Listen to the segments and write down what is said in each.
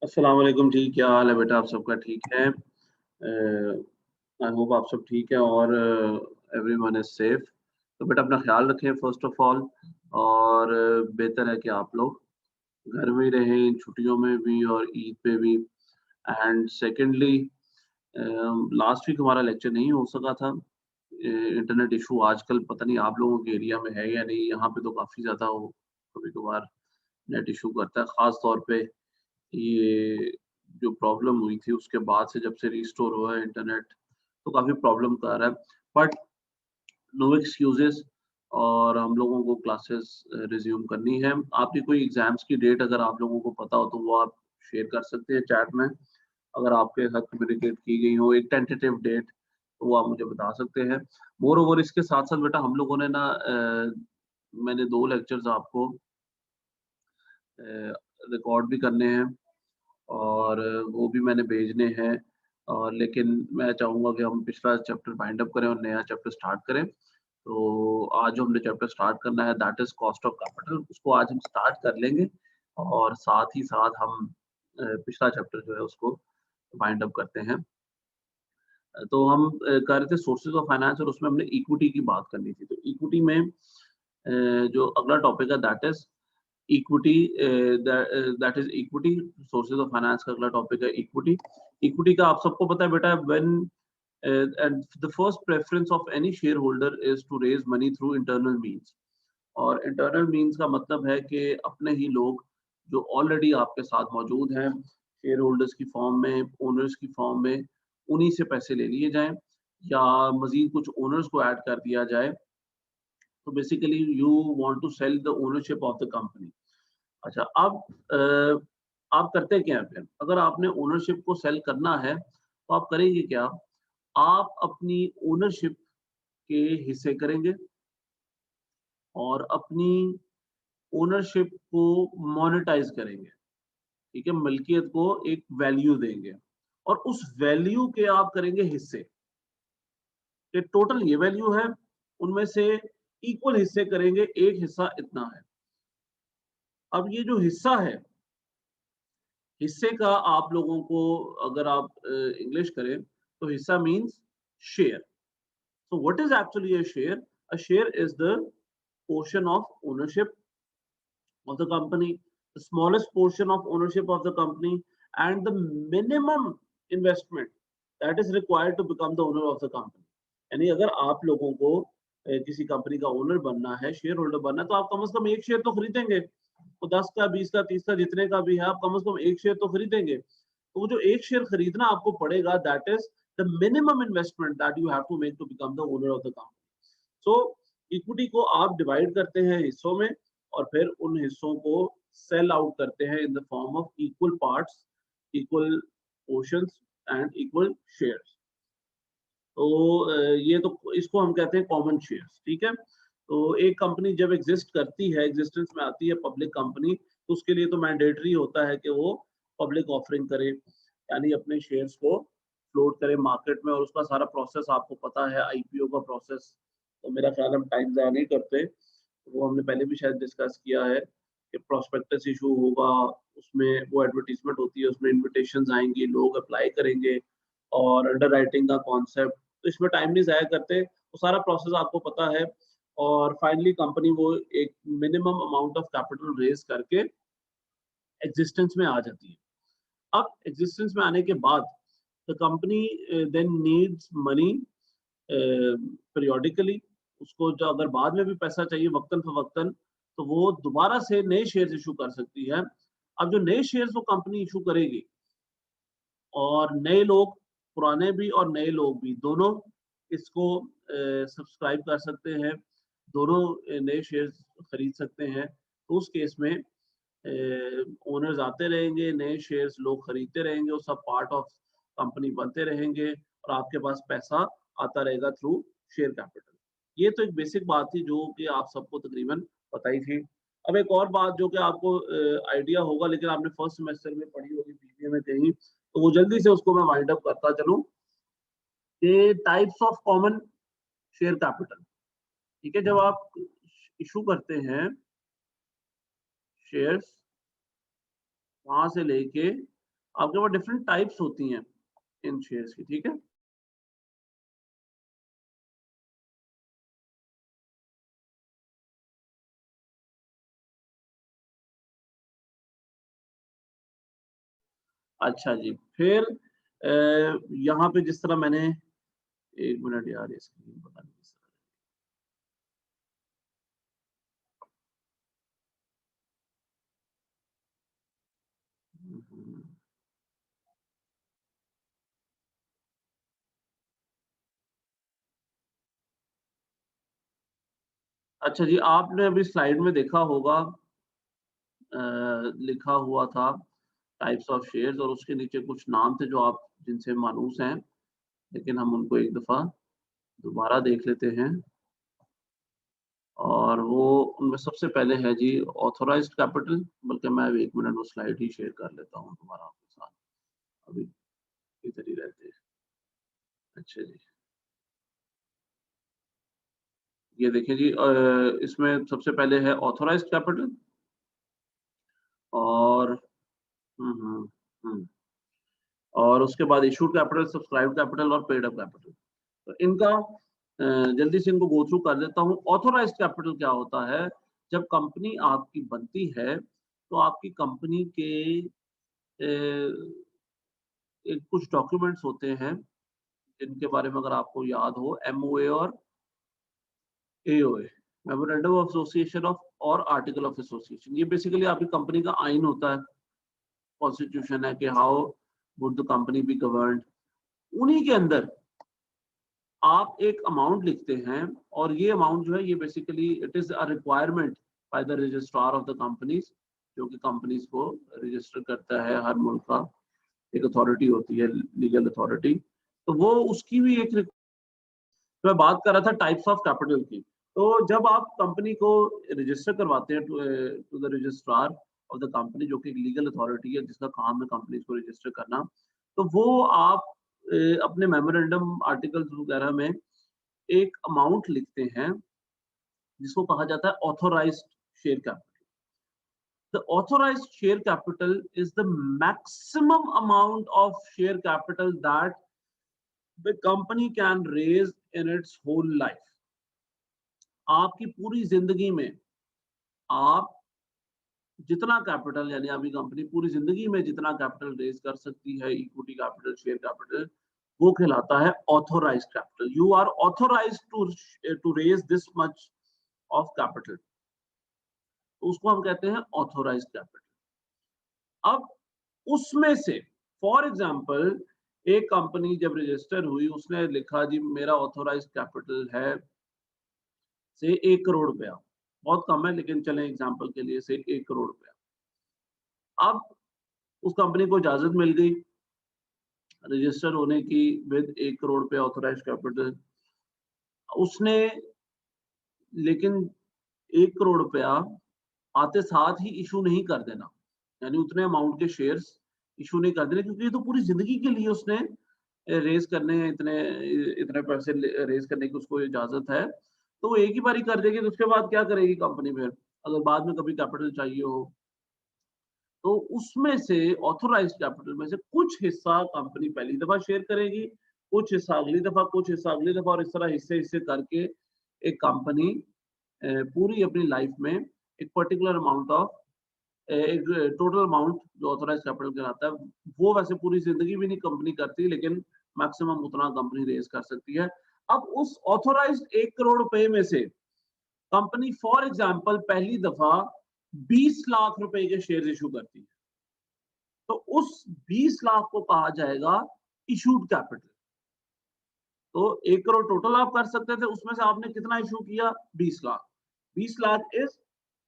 अस्सलाम वालेकुम जी, क्या हाल है बेटा? आप सबका ठीक है? आई होप आप सब ठीक है और एवरीवन इज़ सेफ। तो बेटा अपना ख़्याल रखें फ़र्स्ट ऑफ़ ऑल और बेहतर है कि आप लोग घर में ही रहें इन छुट्टियों में भी और ईद पे भी। एंड सेकंडली लास्ट वीक हमारा लेक्चर नहीं हो सका था। इंटरनेट इश्यू आजकल पता नहीं आप लोगों के एरिया में है या नहीं, यहाँ पे तो काफ़ी ज़्यादा वो कभी-कभार नेट इश्यू करता है, ख़ास तौर पे ये जो प्रॉब्लम हुई थी उसके बाद से जब से रिस्टोर हुआ है इंटरनेट, तो काफ़ी प्रॉब्लम कर रहा है। बट नो एक्सक्यूज़ेज़ और हम लोगों को क्लासेस रिज़्यूम करनी है। आपकी कोई एग्ज़ाम्स की डेट अगर आप लोगों को पता हो तो वो आप शेयर कर सकते हैं चैट में। अगर आपके साथ कम्युनिकेट की गई हो एक टेंटेटिव डेट, तो वो आप मुझे बता सकते हैं। मोर ओवर इसके साथ-साथ बेटा हम लोगों ने ना मैंने 2 लेक्चर्स आपको रिकॉर्ड भी करने हैं और वो भी मैंने भेजने हैं और लेकिन मैं चाहूँगा कि हम पिछला चैप्टर वाइंड अप करें और नया चैप्टर स्टार्ट करें। तो आज जो हमने चैप्टर स्टार्ट करना है that is cost of capital, उसको आज हम स्टार्ट कर लेंगे और साथ ही साथ हम पिछला चैप्टर जो है उसको वाइंड अप करते हैं। तो हम कर रहे थे सोर्सेज़ ऑफ फाइनेंस और उसमें हमने इक्विटी की बात करनी थी। तो इक्विटी में जो अगला टॉपिक है that is equity that is equity sources of finance का अगला टॉपिक है इक्विटी। इक्विटी का आप सबको पता है बेटा when and the first preference of any share holder is to raise money through internal means. और इंटरनल मीन्स का मतलब है कि अपने ही लोग जो ऑलरेडी आपके साथ मौजूद हैं, शेयर होल्डर्स की फॉर्म में, ओनर्स की फॉर्म में, उन्हीं से पैसे ले लिए जाएँ या मज़ीद कुछ ओनर्स को ऐड कर दिया जाए। तो basically you want to sell the ownership of the company. अच्छा, अब आप करते क्या हैं फिर? अगर आपने ओनरशिप को सेल करना है, तो आप करेंगे क्या? आप अपनी ओनरशिप के हिस्से करेंगे और अपनी ओनरशिप को मोनेटाइज़ करेंगे, ठीक है? मिल्कियत को एक वैल्यू देंगे और उस वैल्यू के आप करेंगे हिस्से, कि टोटल ये वैल्यू है, उनमें से इक्वल हिस्से करेंगे, एक हिस्सा इतना है। अब ये जो हिस्सा है, हिस्से का आप लोगों को अगर आप इंग्लिश करें, तो हिस्सा means share. So what is actually a share? A share is the portion of ownership of the company, the smallest portion of ownership of the company, and the minimum investment that is required to become the owner of the company. यानी अगर आप लोगों को किसी company का owner बनना है, share holder बनना है, तो आप कम से कम एक शेयर तो खरीदेंगे। तो 10 का, 20 का, 30 का जितने का भी है, आप कम से कम एक शेयर तो खरीदेंगे। तो वो जो एक शेयर खरीदना आपको पड़ेगा, that is the minimum investment that you have to make to become the owner of the company. So equity को आप डिवाइड करते हैं हिस्सों में और फिर उन हिस्सों को सेल आउट करते हैं in the form of equal parts, equal portions and equal shares. तो ये तो इसको हम कहते हैं कॉमन शेयर्स, ठीक है? तो एक कंपनी जब एग्जिस्ट करती है, एग्जिस्टेंस में आती है पब्लिक कंपनी, तो उसके लिए तो मैंडेटरी होता है कि वो पब्लिक ऑफरिंग करे, यानी अपने शेयर्स को फ्लोट करे मार्केट में और उसका सारा प्रोसेस आपको पता है, आईपीओ का प्रोसेस। तो मेरा ख्याल हम टाइम ज़ाया नहीं करते, वो हमने पहले भी शायद डिस्कस किया है कि प्रोस्पेक्टस इशू होगा, उसमें वो एडवर्टाइजमेंट होती है, उसमें इन्विटेशंस आएँगी, लोग अप्लाई करेंगे और अंडरराइटिंग का कॉन्सेप्ट, तो इसमें टाइम नहीं ज़ाया करते, वो सारा प्रोसेस आपको पता है और फाइनली कंपनी वो एक minimum amount of capital raise करके एक्जिस्टेंस में आ जाती है। अब एक्जिस्टेंस में आने के बाद the company then needs money periodically, उसको जो अगर बाद में भी पैसा चाहिए वक्तन-फ़वक्तन, तो वो दोबारा से नए शेयर्स इश्यू कर सकती है। अब जो नए शेयर्स वो कंपनी इश्यू करेगी और नए लोग, पुराने भी और नए लोग भी दोनों इसको सब्सक्राइब कर सकते हैं, दोनों नए शेयर्स खरीद सकते हैं। तो उस केस में ओनर्स आते रहेंगे, नए शेयर्स लोग खरीदते रहेंगे, वो सब पार्ट ऑफ कंपनी बनते रहेंगे और आपके पास पैसा आता रहेगा थ्रू शेयर कैपिटल। ये तो एक बेसिक बात थी जो कि आप सबको तकरीबन पता ही थी। अब एक और बात जो कि आपको आइडिया होगा लेकिन आपने फर्स्ट सेमेस्टर में पढ़ी होगी बीबीए में कहीं, तो वो जल्दी से उसको मैं वाइंड अप करता चलूँ कि types of common share capital, ठीक है? जब आप इश्यू करते हैं शेयर्स, वहाँ से लेके आपके पास डिफरेंट टाइप्स होती हैं इन शेयर्स की, ठीक है। अच्छा जी, फिर यहाँ पे जिस तरह मैंने, एक मिनट यार, ये स्क्रीन पता नहीं किस तरह। अच्छा जी, आपने अभी स्लाइड में देखा होगा, लिखा हुआ था टाइप्स ऑफ शेयर्स, और उसके नीचे कुछ नाम थे जो आप जिनसे मानूस हैं, लेकिन हम उनको एक दफ़ा दोबारा देख लेते हैं। और वो उनमें सबसे पहले है जी ऑथराइज्ड कैपिटल, बल्कि मैं अभी 1 मिनट वो स्लाइड ही शेयर कर लेता हूँ दोबारा आपके साथ, अभी इधर ही रहते हैं। अच्छा जी, ये देखिए जी, इसमें सबसे पहले है ऑथराइज्ड कैपिटल, और हुँ, हुँ। और उसके बाद इश्यूड कैपिटल, सब्सक्राइब्ड कैपिटल और पेड अप कैपिटल। तो इनका जल्दी से इनको गो थ्रू कर देता हूँ। ऑथराइज्ड कैपिटल क्या होता है? जब कंपनी आपकी बनती है, तो आपकी कंपनी के एक कुछ डॉक्यूमेंट्स होते हैं, जिनके बारे में अगर आपको याद हो, एमओए और AOA, memorandum of association of और आर्टिकल ऑफ एसोसिएशन। ये बेसिकली आपकी कंपनी का आइन होता है, कॉन्स्टिट्यूशन है कि how would the company be governed. उन्हीं के अंदर आप एक अमाउंट लिखते हैं, और ये अमाउंट जो है, ये basically it is a requirement by the registrar of the companies, जो कि कंपनीज को रजिस्टर करता है। हर मुल्क का एक अथॉरिटी होती है, लीगल अथॉरिटी, तो वो उसकी भी एक तो मैं बात कर रहा था टाइप्स ऑफ कैपिटल की। तो जब आप कंपनी को रजिस्टर करवाते हैं to the registrar of the company, जो कि एक लीगल अथॉरिटी है जिसका काम है कंपनीज को रजिस्टर करना, तो वो आप अपने मेमोरेंडम आर्टिकल्स वगैरह में एक अमाउंट लिखते हैं, जिसको कहा जाता है authorised share capital. The authorised share capital is the maximum amount of share capital that the company can raise in its whole life. आपकी पूरी जिंदगी में आप जितना कैपिटल, यानी आपकी कंपनी पूरी जिंदगी में जितना कैपिटल रेज कर सकती है, इक्विटी कैपिटल, शेयर कैपिटल, वो कहलाता है authorised capital. You are authorised to raise this much of capital, तो उसको हम कहते हैं ऑथोराइज्ड कैपिटल। अब उसमें से फॉर एग्जांपल, एक कंपनी जब रजिस्टर हुई, उसने लिखा जी मेरा ऑथोराइज्ड कैपिटल है से 1 करोड़ रुपया, बहुत कम है लेकिन चलें एग्जांपल के लिए से 1 करोड़ रुपया। अब उस कंपनी को इजाजत मिल गई रजिस्टर होने की विद 1 करोड़ रुपया ऑथोराइज्ड कैपिटल। उसने लेकिन 1 करोड़ रुपया आते साथ ही इशू नहीं कर देना, यानी उतने अमाउंट के शेयर्स इशू नहीं कर देने, क्योंकि ये तो पूरी जिंदगी के लिए उसने रेज करने हैं, इतने इतने पैसे रेज करने की उसको इजाजत है, तो वो एक ही बारी कर देगी। तो उसके बाद क्या करेगी कंपनी फिर, अगर बाद में कभी कैपिटल चाहिए हो, तो उसमें से ऑथोराइज्ड कैपिटल में से कुछ हिस्सा कंपनी पहली दफा शेयर करेगी, कुछ हिस्सा अगली दफा, कुछ हिस्सा अगली दफा, और इस तरह हिस्से हिस्से करके एक कंपनी पूरी अपनी लाइफ में एक पर्टिकुलर अमाउंट ऑफ एक टोटल अमाउंट जो ऑथराइज्ड कैपिटल कहलाता है, वो वैसे पूरी जिंदगी भी नहीं कंपनी करती, लेकिन मैक्सिमम उतना कंपनी रेज कर सकती है। अब उस ऑथराइज्ड 1 करोड़ रुपए में से कंपनी फॉर एग्जांपल पहली दफा 20 लाख रुपए के शेयर इशू करती है, तो उस 20 लाख को कहा जाएगा इशूड कैपिटल। तो 1 करोड़ टोटल आप कर सकते थे, उसमें से आपने कितना इशू किया? 20 lakh. 20 lakh is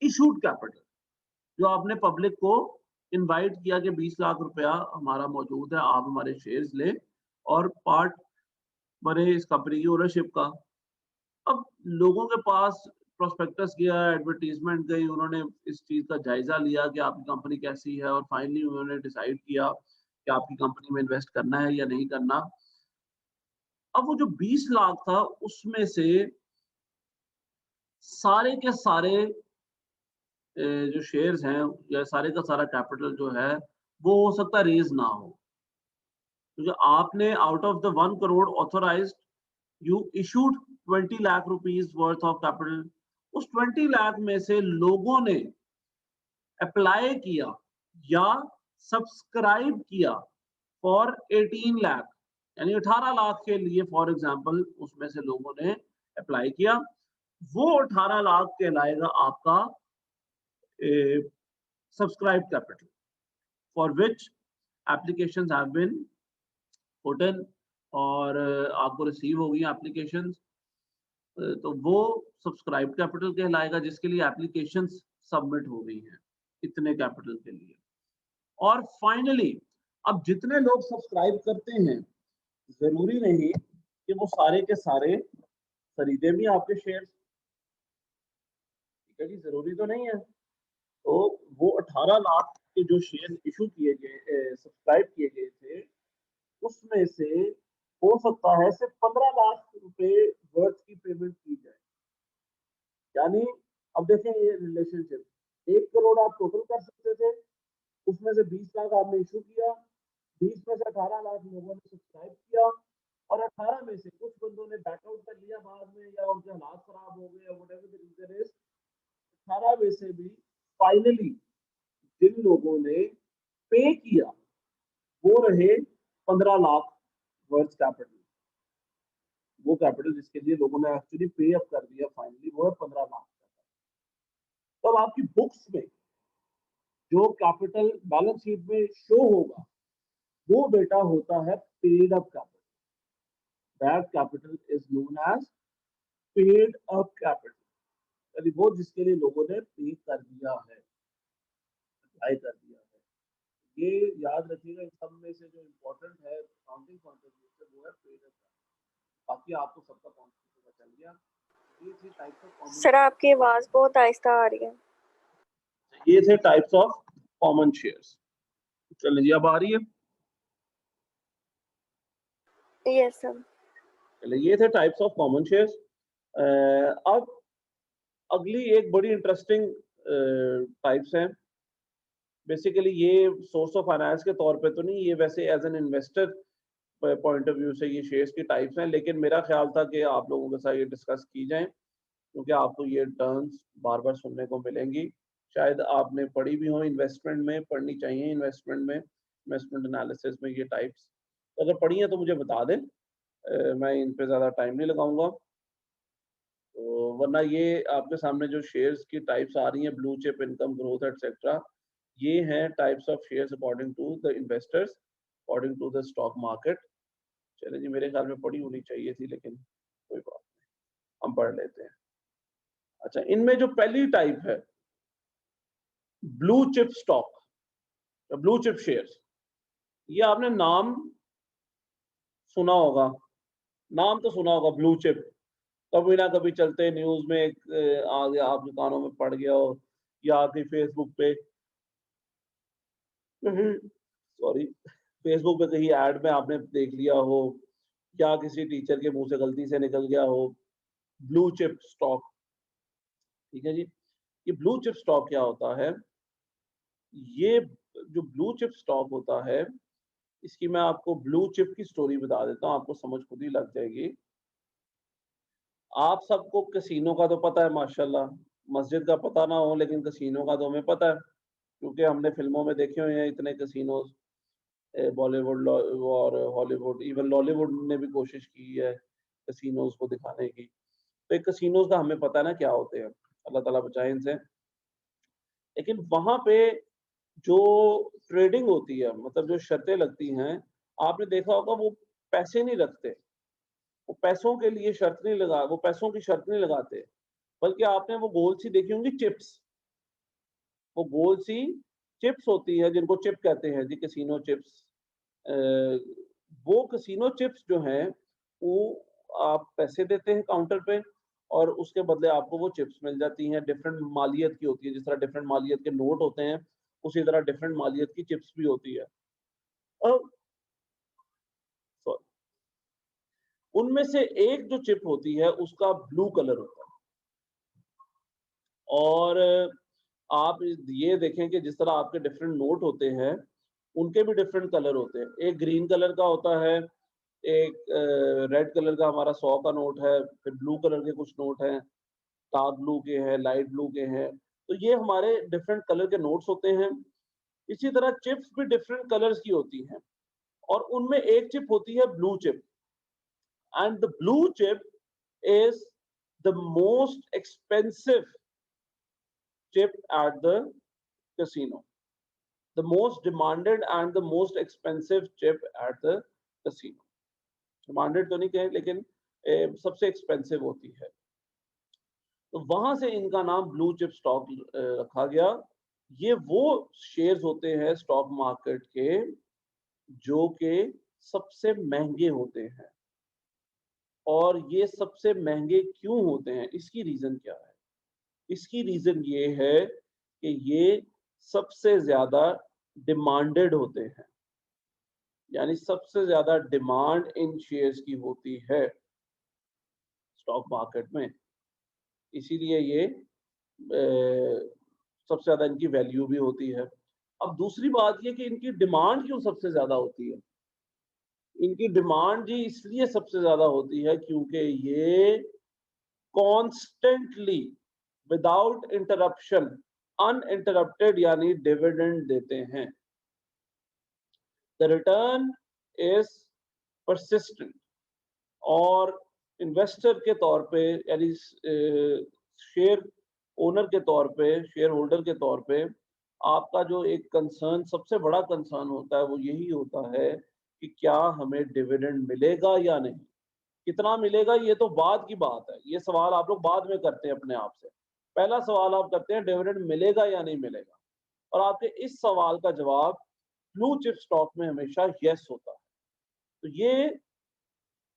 issued capital, जो आपने पब्लिक को इनवाइट किया कि 20 लाख रुपया हमारा मौजूद है, आप हमारे शेयर्स लें और पार्ट बने इस कंपनी की ओनरशिप का। अब लोगों के पास प्रोस्पेक्टस गया, एडवर्टाइजमेंट गई, उन्होंने इस चीज का जायजा लिया कि आपकी कंपनी कैसी है, और फाइनली उन्होंने डिसाइड किया कि आपकी कंपनी में इन्वेस्ट करना है या नहीं करना। अब वो जो 20 लाख था, उसमें से सारे के सारे जो शेयर्स हैं, या सारे का सारा कैपिटल जो है, वो हो सकता है रेज ना हो, क्योंकि आपने out of the 1 crore authorised you issued 20 lakh rupees worth of capital. उस 20 लाख में से लोगों ने अप्लाई किया या सब्सक्राइब किया फॉर 18 लाख, यानी 18 लाख के लिए फॉर एग्जांपल उसमें से लोगों ने अप्लाई किया, वो 18 लाख कहलाएगा आपका subscribe capital for which applications have been put in, और आपको रिसीव होगी एप्लीकेशंस, तो वो सब्सक्राइब कैपिटल कहलाएगा जिसके लिए एप्लीकेशंस सबमिट हो गई हैं इतने कैपिटल के लिए। और फाइनली अब जितने लोग सब्सक्राइब करते हैं, जरूरी नहीं कि वो सारे के सारे खरीदे भी आपके शेयर, ठीक है जी, जरूरी तो नहीं है। तो वो 18 लाख के जो शेयर इशू किए गए, सब्सक्राइब किए गए थे, उसमें से हो सकता है सिर्फ 15 लाख रुपए वर्थ की पेमेंट की जाए। यानी अब देखें ये रिलेशनशिप, 1 करोड़ आप टोटल कर सकते थे, उसमें से 20 लाख आपने इशू किया, 20 में से 18 लाख लोगों ने सब्सक्राइब किया, और 18 में से कुछ बंदों ने बैकआउट कर लिया बाद में, या उनके हालात खराब हो गए, व्हाटएवर द रीजन इज, 18 में से भी फाइनली जिन लोगों ने पे किया वो रहे 15 लाख वर्थ कैपिटल। वो कैपिटल जिसके लिए लोगों ने एक्चुअली पे अप कर दिया फाइनली, वो है 15 लाख। तब आपकी बुक्स में जो कैपिटल बैलेंस शीट में शो होगा वो बेटा होता है paid up capital. That capital is known as paid up capital, यानी वो जिसके लिए लोगों ने पे कर दिया है, अप्लाई कर दिया है। ये याद रखिएगा, इन सब में से जो इम्पोर्टेंट है अकाउंटिंग पॉइंट ऑफ व्यू से वो है पेड अप कैपिटल। बाकी आपको सबका कॉन्सेप्ट पता चल गया। ये थे टाइप्स ऑफ कॉमन, सर आपकी आवाज बहुत आहिस्ता आ रही है। ये थे टाइप्स ऑफ कॉमन शेयर्स। चलिए जी, अब आ रही है? Yes sir. चलिए, ये थे टाइप्स ऑफ कॉमन शेयर्स। अब अगली एक बड़ी इंटरेस्टिंग टाइप्स हैं। बेसिकली ये सोर्स ऑफ फाइनेंस के तौर पे तो नहीं, ये वैसे as an investor point of view से ये शेयर्स की टाइप्स हैं, लेकिन मेरा ख्याल था कि आप लोगों के साथ ये डिस्कस की जाए, क्योंकि आपको ये टर्म्स बार बार सुनने को मिलेंगी। शायद आपने पढ़ी भी हो, इन्वेस्टमेंट में पढ़नी चाहिए, इन्वेस्टमेंट में, इन्वेस्टमेंट एनालिसिस में ये टाइप्स। तो अगर पढ़ी है तो मुझे बता दें, मैं इन पे ज़्यादा टाइम नहीं लगाऊंगा। तो वरना ये आपके सामने जो शेयर्स की टाइप्स आ रही हैं, blue chip, income growth etcetera, ये हैं types of shares according to the investors, according to the stock market. चलिए जी, मेरे ख्याल में पढ़ी होनी चाहिए थी, लेकिन कोई बात नहीं, हम पढ़ लेते हैं। अच्छा, इनमें जो पहली टाइप है blue chip stock, blue chip shares, ये आपने नाम सुना होगा, नाम तो सुना होगा ब्लू चिप, कभी ना कभी चलते न्यूज में एक आ गया, आपके कानों में पड़ गया हो, या आपकी फेसबुक पे, सॉरी, फेसबुक पे कहीं ऐड में आपने देख लिया हो, या किसी टीचर के मुंह से गलती से निकल गया हो, ब्लू चिप स्टॉक। ठीक है जी, ये ब्लू चिप स्टॉक क्या होता है? ये जो ब्लू चिप स्टॉक होता है, इसकी मैं आपको ब्लू चिप की स्टोरी बता देता हूँ, आपको समझ खुद ही लग जाएगी। आप सबको कसीनो का तो पता है माशाल्लाह, मस्जिद का पता ना हो लेकिन कसीनो का तो हमें पता है, क्योंकि हमने फिल्मों में देखे हुए हैं इतने कसीनोज। बॉलीवुड और हॉलीवुड, इवन लॉलीवुड ने भी कोशिश की है कसीनोज को दिखाने की। तो एक कसीनोज का हमें पता है ना क्या होते हैं, अल्लाह ताला बचाए इनसे। लेकिन वहां पे जो ट्रेडिंग होती है, मतलब जो शर्तें लगती हैं, आपने देखा होगा वो पैसे नहीं रखते, वो पैसों के लिए शर्त नहीं लगा, वो पैसों की शर्त नहीं लगाते, बल्कि आपने वो गोल सी देखी होंगी चिप्स, वो गोल सी चिप्स होती है जिनको चिप कहते हैं जी, कैसीनो चिप्स। वो कैसीनो चिप्स जो हैं, वो आप पैसे देते हैं काउंटर पे, और उसके बदले आपको वो चिप्स मिल जाती हैं, डिफरेंट मालियत की होती है, जिस तरह डिफरेंट मालियत के नोट होते हैं, उसी तरह डिफरेंट मालियत की चिप्स भी होती है। अब सॉरी, उनमें से एक जो चिप होती है उसका ब्लू कलर होता है, और आप ये देखें कि जिस तरह आपके डिफरेंट नोट होते हैं, उनके भी डिफरेंट कलर होते हैं। एक ग्रीन कलर का होता है, एक रेड कलर का हमारा 100 का नोट है, फिर ब्लू कलर के कुछ नोट हैं, डार्क ब्लू के हैं, लाइट ब्लू के हैं। तो ये हमारे डिफरेंट कलर के नोट्स होते हैं। इसी तरह चिप्स भी डिफरेंट कलर्स की होती हैं और उनमें एक चिप होती है blue chip, and the blue chip is the most expensive chip at the casino, the most demanded and the most expensive chip at the casino. Demanded तो नहीं कहें, लेकिन सबसे एक्सपेंसिव होती है। तो वहां से इनका नाम ब्लू चिप स्टॉक रखा गया। ये वो शेयर्स होते हैं स्टॉक मार्केट के जो कि सबसे महंगे होते हैं। और ये सबसे महंगे क्यों होते हैं, इसकी रीजन क्या है? इसकी रीजन ये है कि ये सबसे ज्यादा डिमांडेड होते हैं, यानी सबसे ज्यादा डिमांड इन शेयर्स की होती है स्टॉक मार्केट में, इसीलिए ये सबसे ज्यादा इनकी वैल्यू भी होती है। अब दूसरी बात ये कि इनकी डिमांड क्यों सबसे ज्यादा होती है? इनकी डिमांड जी इसलिए सबसे ज्यादा होती है क्योंकि ये कॉन्स्टेंटली विदाउट इंटरप्शन अनइंटरप्टेड यानी डिविडेंड देते हैं। द रिटर्न इज परसिस्टेंट और इन्वेस्टर के तौर पे यानी शेयर ओनर के तौर पे, शेयर होल्डर के तौर पे आपका जो एक कंसर्न, सबसे बड़ा कंसर्न होता है वो यही होता है कि क्या हमें डिविडेंड मिलेगा या नहीं। कितना मिलेगा ये तो बाद की बात है, ये सवाल आप लोग बाद में करते हैं अपने आप से। पहला सवाल आप करते हैं डिविडेंड मिलेगा या नहीं मिलेगा, और आपके इस सवाल का जवाब ब्लू चिप स्टॉक में हमेशा यस होता है। तो ये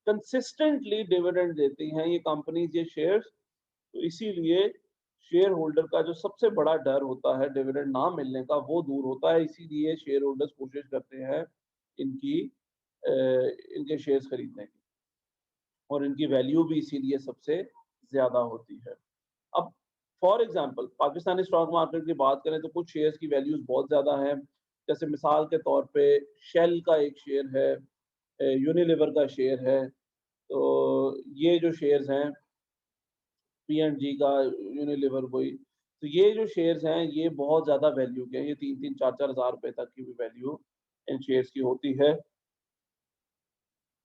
कंसिस्टेंटली डिविडेंड देती हैं ये कंपनीज, ये शेयर्स। तो इसीलिए शेयर होल्डर का जो सबसे बड़ा डर होता है डिविडेंड ना मिलने का, वो दूर होता है। इसीलिए शेयर होल्डर्स कोशिश करते हैं इनकी इनके शेयर्स खरीदने की, और इनकी वैल्यू भी इसीलिए सबसे ज्यादा होती है। अब for example Pakistani stock market की बात करें तो कुछ शेयर्स की वैल्यूज बहुत ज्यादा है। जैसे मिसाल के तौर पे शेल का एक शेयर है, यूनिलीवर का शेयर है। तो ये जो शेयर्स हैं, P&G का, यूनिलीवर कोई, तो ये जो शेयर्स हैं ये बहुत ज्यादा वैल्यू के हैं। ये 3-4 हजार रुपए तक की भी वैल्यू इन शेयर्स की होती है।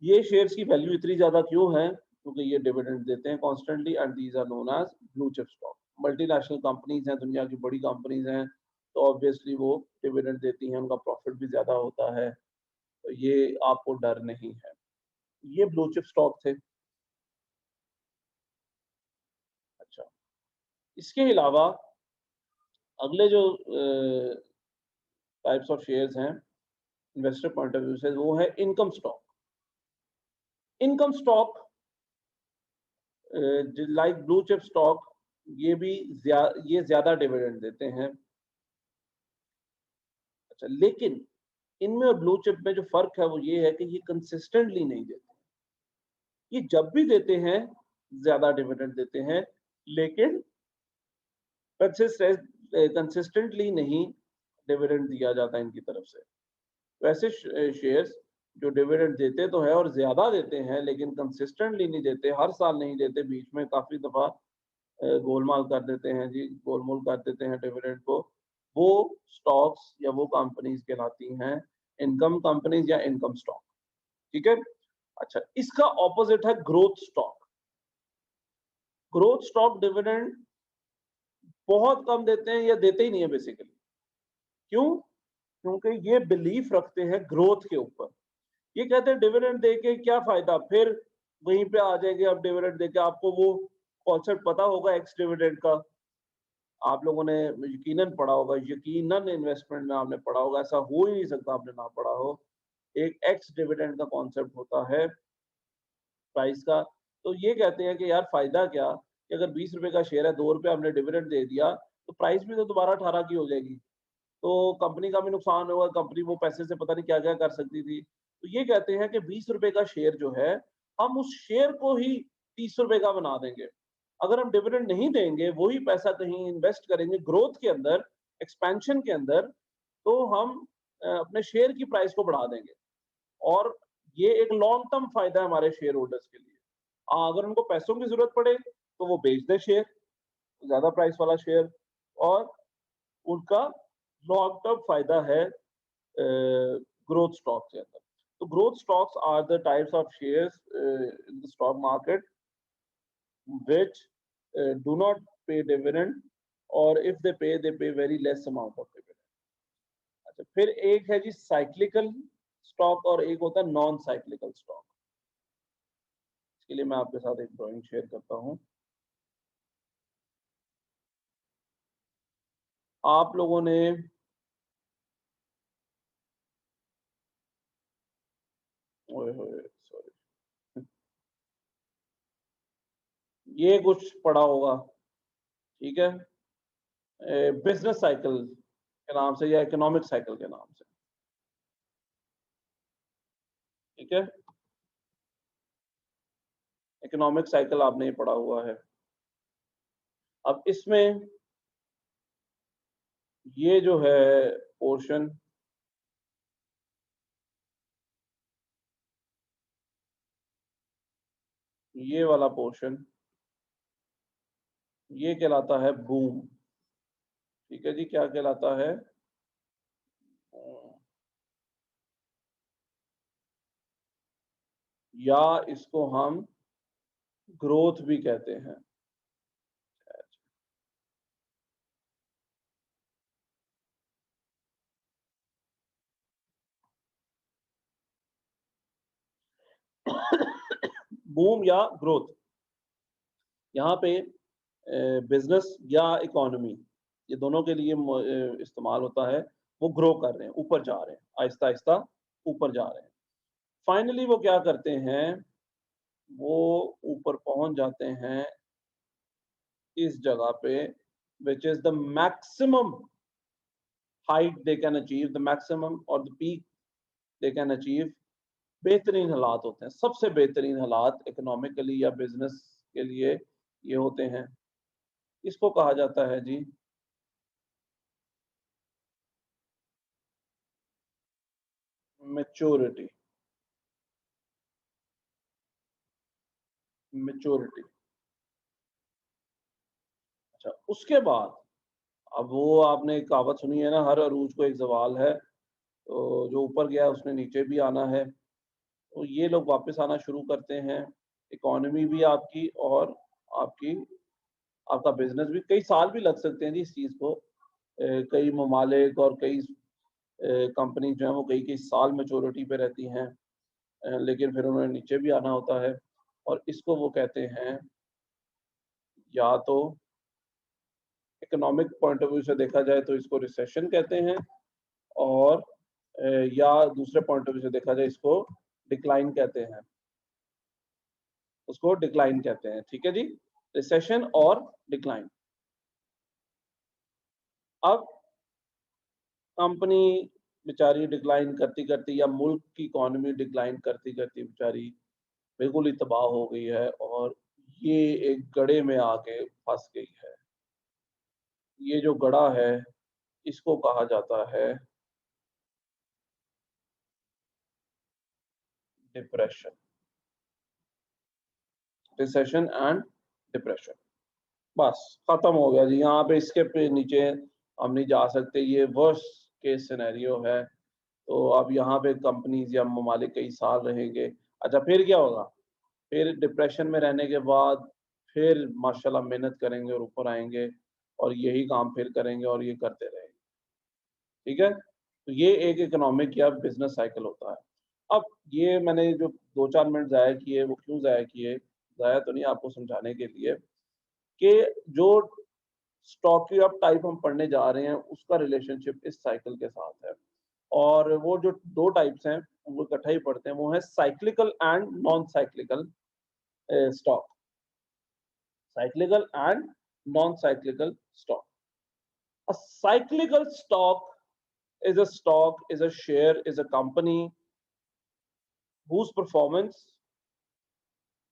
ये शेयर्स की वैल्यू इतनी ज्यादा क्यों है? क्योंकि ये डिविडेंड देते हैं constantly, and these are known as blue chip stock. Multinational companies हैं, दुनिया की बड़ी कंपनीज हैं, तो ऑब्वियसली वो डिविडेंड देती हैं, उनका प्रॉफिट भी ज्यादा होता है, तो ये आपको डर नहीं है। ये ब्लू चिप स्टॉक थे। अच्छा, इसके अलावा अगले जो टाइप्स ऑफ शेयर्स हैं इन्वेस्टर पॉइंट ऑफ व्यू से, वो है income stock. Income stock like blue chip stock, ये भी ये ज्यादा डिविडेंड देते हैं। अच्छा, लेकिन इनमें और ब्लू चिप में जो फर्क है वो ये है कि ये कंसिस्टेंटली नहीं देते। ये जब भी देते हैं ज्यादा डिविडेंड देते हैं, लेकिन कंसिस्टेंटली नहीं डिविडेंड दिया जाता इनकी तरफ से। वैसे शेयर्स जो डिविडेंड देते तो है और ज्यादा देते हैं, लेकिन कंसिस्टेंटली नहीं देते, हर साल नहीं देते, बीच में काफी दफा गोलमाल कर देते हैं जी, गोलमोल कर देते हैं डिविडेंड को, वो स्टॉक्स या वो कंपनीज कहलाती हैं इनकम कंपनीज या इनकम स्टॉक। ठीक है। अच्छा, इसका ऑपोजिट है growth stock. Growth stock dividend बहुत कम देते हैं या देते ही नहीं है बेसिकली। क्यों? क्योंकि ये बिलीफ रखते हैं ग्रोथ के ऊपर। ये कहते हैं डिविडेंड देके क्या फायदा, फिर वहीं पे आ जाएंगे। अब डिविडेंड देके आपको वो कॉन्सेप्ट पता होगा एक्स डिविडेंड का, आप लोगों ने यकीनन पढ़ा होगा, यकीनन इन्वेस्टमेंट में आपने पढ़ा होगा, ऐसा हो ही नहीं सकता आपने ना पढ़ा हो। एक एक्स डिविडेंड का कॉन्सेप्ट होता है प्राइस का। तो ये कहते हैं कि यार फायदा क्या कि अगर 20 रुपए का शेयर है, 2 रुपए हमने डिविडेंड दे दिया, तो प्राइस भी तो दोबारा 18 की हो जाएगी, तो कंपनी का भी नुकसान होगा, कंपनी वो पैसे से पता नहीं क्या क्या कर सकती थी। तो ये कहते हैं कि 20 रुपए का शेयर जो है, हम उस शेयर को ही 30 रुपए का बना देंगे। अगर हम डिविडेंड नहीं देंगे, वही पैसा कहीं इन्वेस्ट करेंगे ग्रोथ के अंदर, एक्सपेंशन के अंदर, तो हम अपने शेयर की प्राइस को बढ़ा देंगे और ये एक लॉन्ग टर्म फायदा है हमारे शेयर होल्डर्स के लिए। अगर उनको पैसों की जरूरत पड़े तो वो बेच दे शेयर, ज्यादा प्राइस वाला शेयर, और उनका लॉन्ग टर्म फायदा है ग्रोथ स्टॉक के अंदर। तो growth stocks are the types of shares in the stock market which do not pay dividend, or if they pay very less amount of dividend. अच्छा, फिर एक है जी साइक्लिकल स्टॉक और एक होता है नॉन साइक्लिकल स्टॉक। इसके लिए मैं आपके साथ एक ड्राइंग शेयर करता हूं। आप लोगों ने सॉरी, ये कुछ पढ़ा होगा, ठीक है, बिजनेस साइकिल के नाम से या इकोनॉमिक साइकिल के नाम से, ठीक है। इकोनॉमिक साइकिल आपने ये पढ़ा हुआ है। अब इसमें ये जो है पोर्शन, ये वाला पोर्शन, ये कहलाता है बूम, ठीक है जी। क्या कहलाता है? या इसको हम ग्रोथ भी कहते हैं। बूम या ग्रोथ, यहाँ पे बिजनेस या इकोनॉमी, ये दोनों के लिए इस्तेमाल होता है। वो ग्रो कर रहे हैं, ऊपर जा रहे हैं, आहिस्ता आहिस्ता ऊपर जा रहे हैं। फाइनली वो क्या करते हैं, वो ऊपर पहुंच जाते हैं इस जगह पे, which is the maximum height they can achieve, the maximum or the peak they can achieve। बेहतरीन हालात होते हैं, सबसे बेहतरीन हालात इकोनॉमिकली या बिजनेस के लिए ये होते हैं। इसको कहा जाता है जी मैच्योरिटी। मैच्योरिटी। अच्छा, उसके बाद अब वो आपने एक कहावत सुनी है ना, हर अरूज को एक जवाल है। तो जो ऊपर गया उसने नीचे भी आना है। तो ये लोग वापस आना शुरू करते हैं, इकोनॉमी भी आपकी और आपकी आपका बिजनेस भी। कई साल भी लग सकते हैं जी इस चीज को। कई ममालिक और कई कंपनी जो है वो कई कई साल मैच्योरिटी पे रहती हैं, लेकिन फिर उन्हें नीचे भी आना होता है। और इसको वो कहते हैं, या तो इकोनॉमिक पॉइंट ऑफ व्यू से देखा जाए तो इसको रिसेशन कहते हैं, और या दूसरे पॉइंट ऑफ व्यू से देखा जाए इसको डिक्लाइन कहते हैं, उसको डिक्लाइन कहते हैं, ठीक है जी। रिसेशन और डिक्लाइन। अब कंपनी बेचारी डिक्लाइन करती करती, या मुल्क की इकोनॉमी डिक्लाइन करती करती बेचारी बिल्कुल ही तबाह हो गई है, और ये एक गड्ढे में आके फंस गई है। ये जो गड्ढा है इसको कहा जाता है डिप्रेशन। रिसेशन एंड डिप्रेशन, बस खत्म हो गया जी। यहाँ पे इसके पे नीचे हम नहीं जा सकते, ये वर्स्ट केस सिनेरियो है। तो अब यहाँ पे कंपनीज या ममालिक कई साल रहेंगे। अच्छा, फिर क्या होगा? फिर डिप्रेशन में रहने के बाद फिर माशाल्लाह मेहनत करेंगे और ऊपर आएंगे, और यही काम फिर करेंगे और ये करते रहेंगे, ठीक है। तो ये एक इकोनॉमिक या बिजनेस साइकिल होता है। अब ये मैंने जो 2-4 मिनट ज़ाया किए, वो क्यों ज़ाया किए? ज़ाया तो नहीं, आपको समझाने के लिए कि जो स्टॉक की अब टाइप हम पढ़ने जा रहे हैं उसका रिलेशनशिप इस साइकिल के साथ है। और वो जो 2 टाइप्स हैं वो इकट्ठा ही पढ़ते हैं, वो है cyclical and non cyclical stock. Cyclical and non cyclical stock. A cyclical stock is a share, is a company whose performance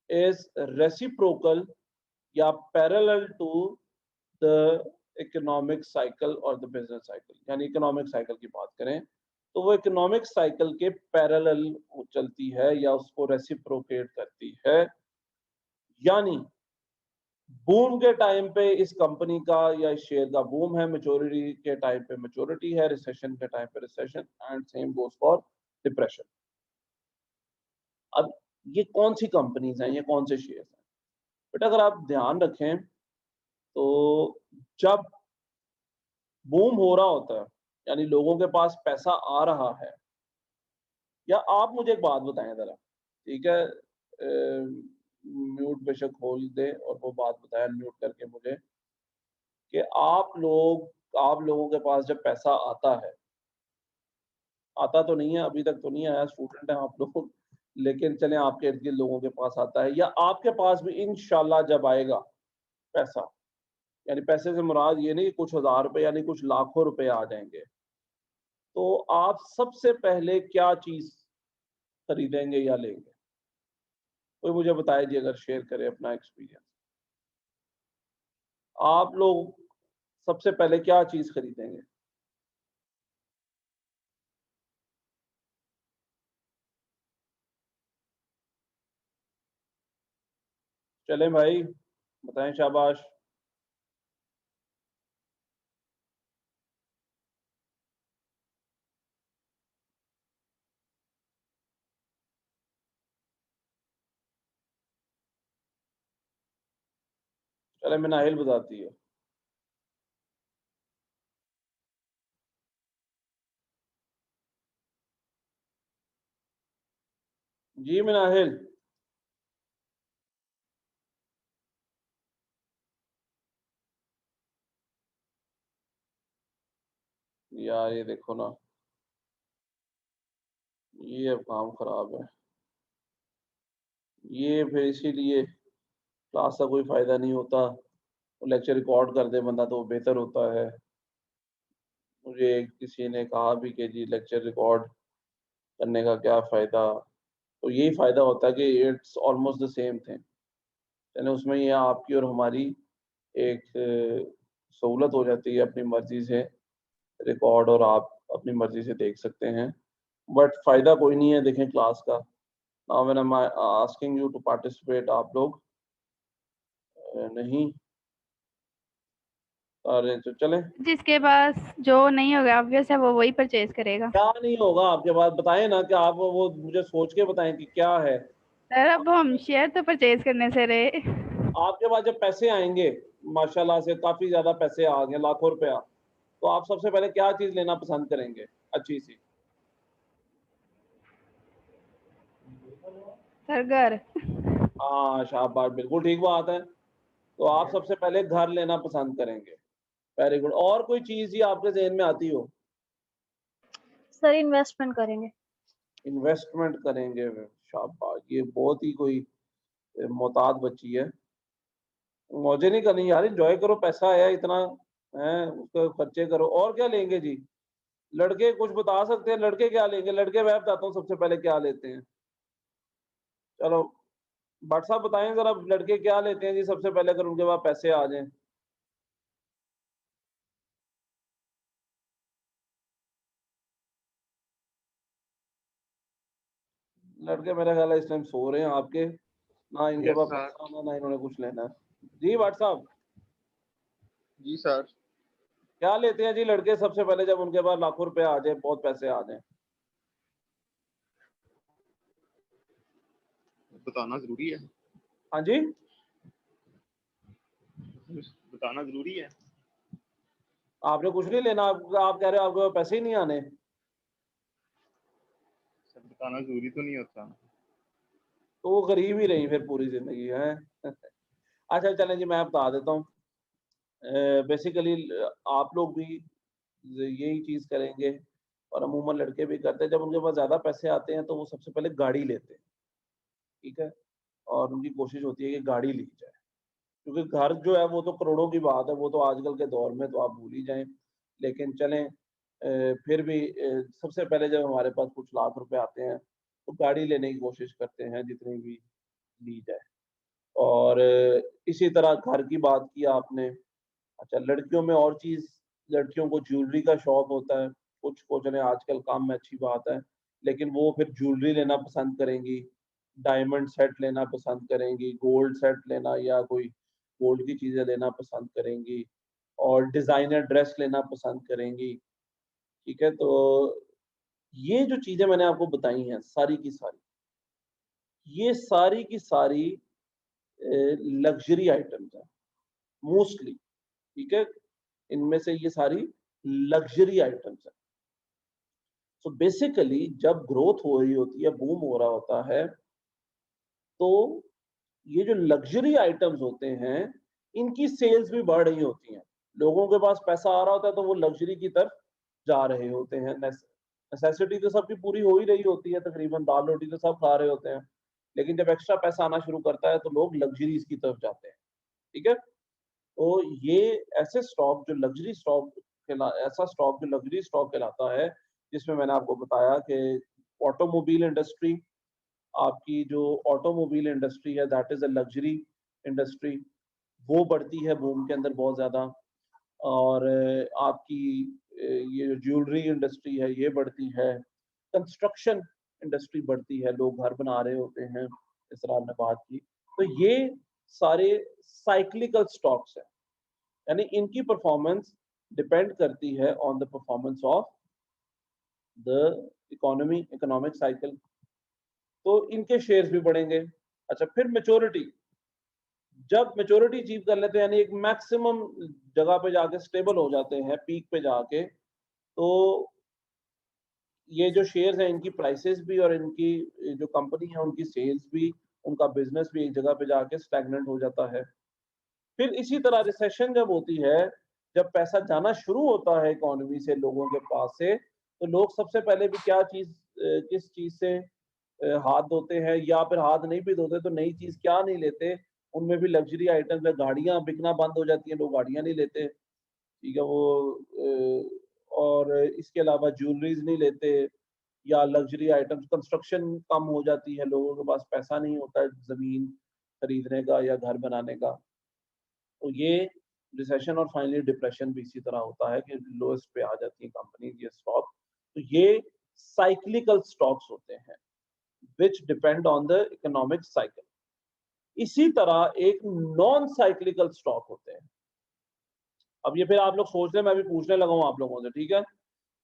is reciprocal या parallel to the economic cycle or the business cycle। यानी economic cycle की बात करें तो वो economic cycle के parallel चलती है या उसको रेसिप्रोकेट करती है। यानी बूम के टाइम पे इस कंपनी का या इस शेयर का बूम है, मैच्योरिटी के टाइम पे मैच्योरिटी है, रिसेशन के टाइम पे recession, and same goes for depression. अब ये कौन सी कंपनीज हैं, ये कौन से शेयर हैं? बेटा अगर आप ध्यान रखें तो जब बूम हो रहा होता है, यानी लोगों के पास पैसा आ रहा है, या आप मुझे एक बात बताएं जरा, ठीक है, म्यूट बेशक खोल दे और वो बात बताएं म्यूट करके मुझे, कि आप लोगों के पास जब पैसा आता है, आता तो नहीं है, अभी तक तो नहीं आया, स्टूडेंट हैं आप लोग, लेकिन चलें आपके इर्द गिर्द लोगों के पास आता है, या आपके पास भी इंशाल्लाह जब आएगा पैसा, यानी पैसे से मुराद ये नहीं कि कुछ हजार रुपए यानी कुछ लाखों रुपए आ जाएंगे, तो आप सबसे पहले क्या चीज खरीदेंगे या लेंगे? कोई मुझे बताए जी, अगर शेयर करे अपना एक्सपीरियंस। आप लोग सबसे पहले क्या चीज खरीदेंगे? चलें भाई, बताएं, शाबाश। चले मिनाहिल बताती है। जी मिनाहिल। यार ये देखो ना, ये अब काम खराब है, ये फिर इसीलिए क्लास का कोई फायदा नहीं होता, लेक्चर रिकॉर्ड कर दे बंदा तो वो बेहतर होता है। मुझे किसी ने कहा भी कि जी लेक्चर रिकॉर्ड करने का क्या फ़ायदा, तो यही फ़ायदा होता है कि it's almost the same thing, यानी उसमें ये आपकी और हमारी एक सहूलत हो जाती है, अपनी मर्ज़ी से रिकॉर्ड और आप अपनी मर्ज़ी से देख सकते हैं, बट फ़ायदा कोई नहीं है देखें क्लास का। Now when I am asking you to participate, आप लोग नहीं आ रहे, तो चलें। जिसके पास जो नहीं होगा ऑब्वियस है वो वही परचेज करेगा। क्या नहीं होगा आपके पास, बताएं ना, कि आप वो मुझे सोच के बताएं कि क्या है। सर अब हम शेयर तो परचेज करने से रहे। आपके पास जब पैसे आएंगे, माशाल्लाह से काफी ज्यादा पैसे आ गए, लाखों रुपया, तो आप सबसे पहले क्या चीज लेना पसंद करेंगे अच्छी सी? सर घर। हाँ शाबाश, बिल्कुल ठीक बात है, तो आप सबसे पहले घर लेना पसंद करेंगे। Very good. और कोई चीज ही आपके जहन में आती हो? सर इन्वेस्टमेंट करेंगे। इन्वेस्टमेंट करेंगे, शाबाश, ये बहुत ही कोई मोहतात बच्ची है। मौजे नहीं करनी यार, एंजॉय करो, पैसा आया इतना है, उसको खर्चे करो। और क्या लेंगे जी? लड़के कुछ बता सकते हैं, लड़के क्या लेंगे? लड़के मैं बताता हूँ सबसे पहले क्या लेते हैं। चलो भट्ट साहब बताएं जरा, लड़के क्या लेते हैं जी सबसे पहले अगर उनके पास पैसे आ जाएं? लड़के मेरा ख्याल है इस टाइम सो रहे हैं आपके, ना इनके पास पैसा आना, ना इन्होंने कुछ लेना है। जी भट्ट साहब। जी सर। क्या लेते हैं जी लड़के सबसे पहले जब उनके पास लाखों रुपए आ जाए, बहुत पैसे आ जाए? बताना जरूरी है। हाँ जी, बताना जरूरी है। आपने कुछ नहीं लेना, आप कह रहे हो आपके पास पैसे ही नहीं आने? सर बताना जरूरी तो नहीं होता। तो वो गरीब ही रही फिर पूरी जिंदगी है। अच्छा चलें जी, मैं बता देता हूँ। बेसिकली आप लोग भी यही चीज करेंगे, और अमूमन लड़के भी करते हैं, जब उनके पास ज्यादा पैसे आते हैं तो वो सबसे पहले गाड़ी लेते हैं, ठीक है, और उनकी कोशिश होती है कि गाड़ी ली जाए, क्योंकि घर जो है वो तो करोड़ों की बात है, वो तो आजकल के दौर में तो आप भूल ही जाएं, लेकिन चलें फिर भी सबसे पहले जब हमारे पास कुछ लाख रुपए आते हैं तो गाड़ी लेने की कोशिश करते हैं, जितनी भी ली जाए। और इसी तरह घर की बात की आपने। अच्छा, लड़कियों में और चीज, लड़कियों को ज्वेलरी का शौक होता है, कुछ को चले आजकल काम में अच्छी बात है, लेकिन वो फिर ज्वेलरी लेना पसंद करेंगी, डायमंड सेट लेना पसंद करेंगी, गोल्ड सेट लेना या कोई गोल्ड की चीजें लेना पसंद करेंगी, और डिजाइनर ड्रेस लेना पसंद करेंगी। ठीक है, तो ये जो चीजें मैंने आपको बताई हैं सारी की सारी, ये सारी की सारी लग्जरी आइटम्स हैं मोस्टली। ठीक है, इनमें से ये सारी लग्जरी आइटम्स हैं। सो बेसिकली जब ग्रोथ हो रही होती है, बूम हो रहा होता है, तो ये जो लग्जरी आइटम्स होते हैं इनकी सेल्स भी बढ़ रही होती हैं। लोगों के पास पैसा आ रहा होता है तो वो लग्जरी की तरफ जा रहे होते हैं। नेसेसिटी तो सबकी पूरी हो ही रही होती है, तकरीबन दाल रोटी तो सब खा रहे होते हैं, लेकिन जब एक्स्ट्रा पैसा आना शुरू करता है तो लोग लग्जरीज की तरफ जाते हैं। ठीक है, तो ये ऐसे स्टॉक जो लग्जरी स्टॉक ऐसा स्टॉक जो लग्जरी स्टॉक कहलाता है, जिसमें मैंने आपको बताया कि ऑटोमोबाइल इंडस्ट्री, आपकी जो ऑटोमोबाइल इंडस्ट्री है that is a luxury industry, वो बढ़ती है बूम के अंदर बहुत ज्यादा। और आपकी ये जो ज्वेलरी इंडस्ट्री है ये बढ़ती है, कंस्ट्रक्शन इंडस्ट्री बढ़ती है, लोग घर बना रहे होते हैं, इस तरह हमने बात की। तो ये सारे साइक्लिकल स्टॉक्स हैं, यानी इनकी परफॉर्मेंस डिपेंड करती है on the performance of the economic cycle. तो इनके शेयर्स भी बढ़ेंगे। अच्छा, फिर मेच्योरिटी, जब मेच्योरिटी अचीव कर लेते हैं यानी एक मैक्सिमम जगह पे जाके स्टेबल हो जाते हैं, पीक पे जाके, तो ये जो शेयर्स हैं इनकी प्राइसेस भी और इनकी जो कंपनी है उनकी सेल्स भी, उनका बिजनेस भी एक जगह पे जाके स्टैग्नेंट हो जाता है। फिर इसी तरह रिसेशन जब होती है, जब पैसा जाना शुरू होता है इकोनॉमी से लोगों के पास से, तो लोग सबसे पहले भी किस चीज से हाथ धोते हैं, या फिर हाथ नहीं भी धोते तो नई चीज क्या नहीं लेते, उनमें भी लग्जरी आइटम्स है। गाड़ियां बिकना बंद हो जाती हैं, लोग गाड़ियां नहीं लेते। ठीक है, और इसके अलावा ज्वेलरीज नहीं लेते, या लग्जरी आइटम्स, कंस्ट्रक्शन कम हो जाती है, लोगों के पास पैसा नहीं होता है जमीन खरीदने का या घर बनाने का। तो ये रिसेशन और फाइनली डिप्रेशन भी इसी तरह होता है कि लोएस्ट पे आ जाती है कंपनी, ये स्टॉक। तो ये साइक्लिकल स्टॉक्स होते हैं विच depend on the economic cycle. इसी तरह एक नॉन साइक्लिकल स्टॉक होते हैं। अब ये फिर आप लोग सोच रहे हैं, मैं भी पूछने लगा हूं आप लोगों से। ठीक है,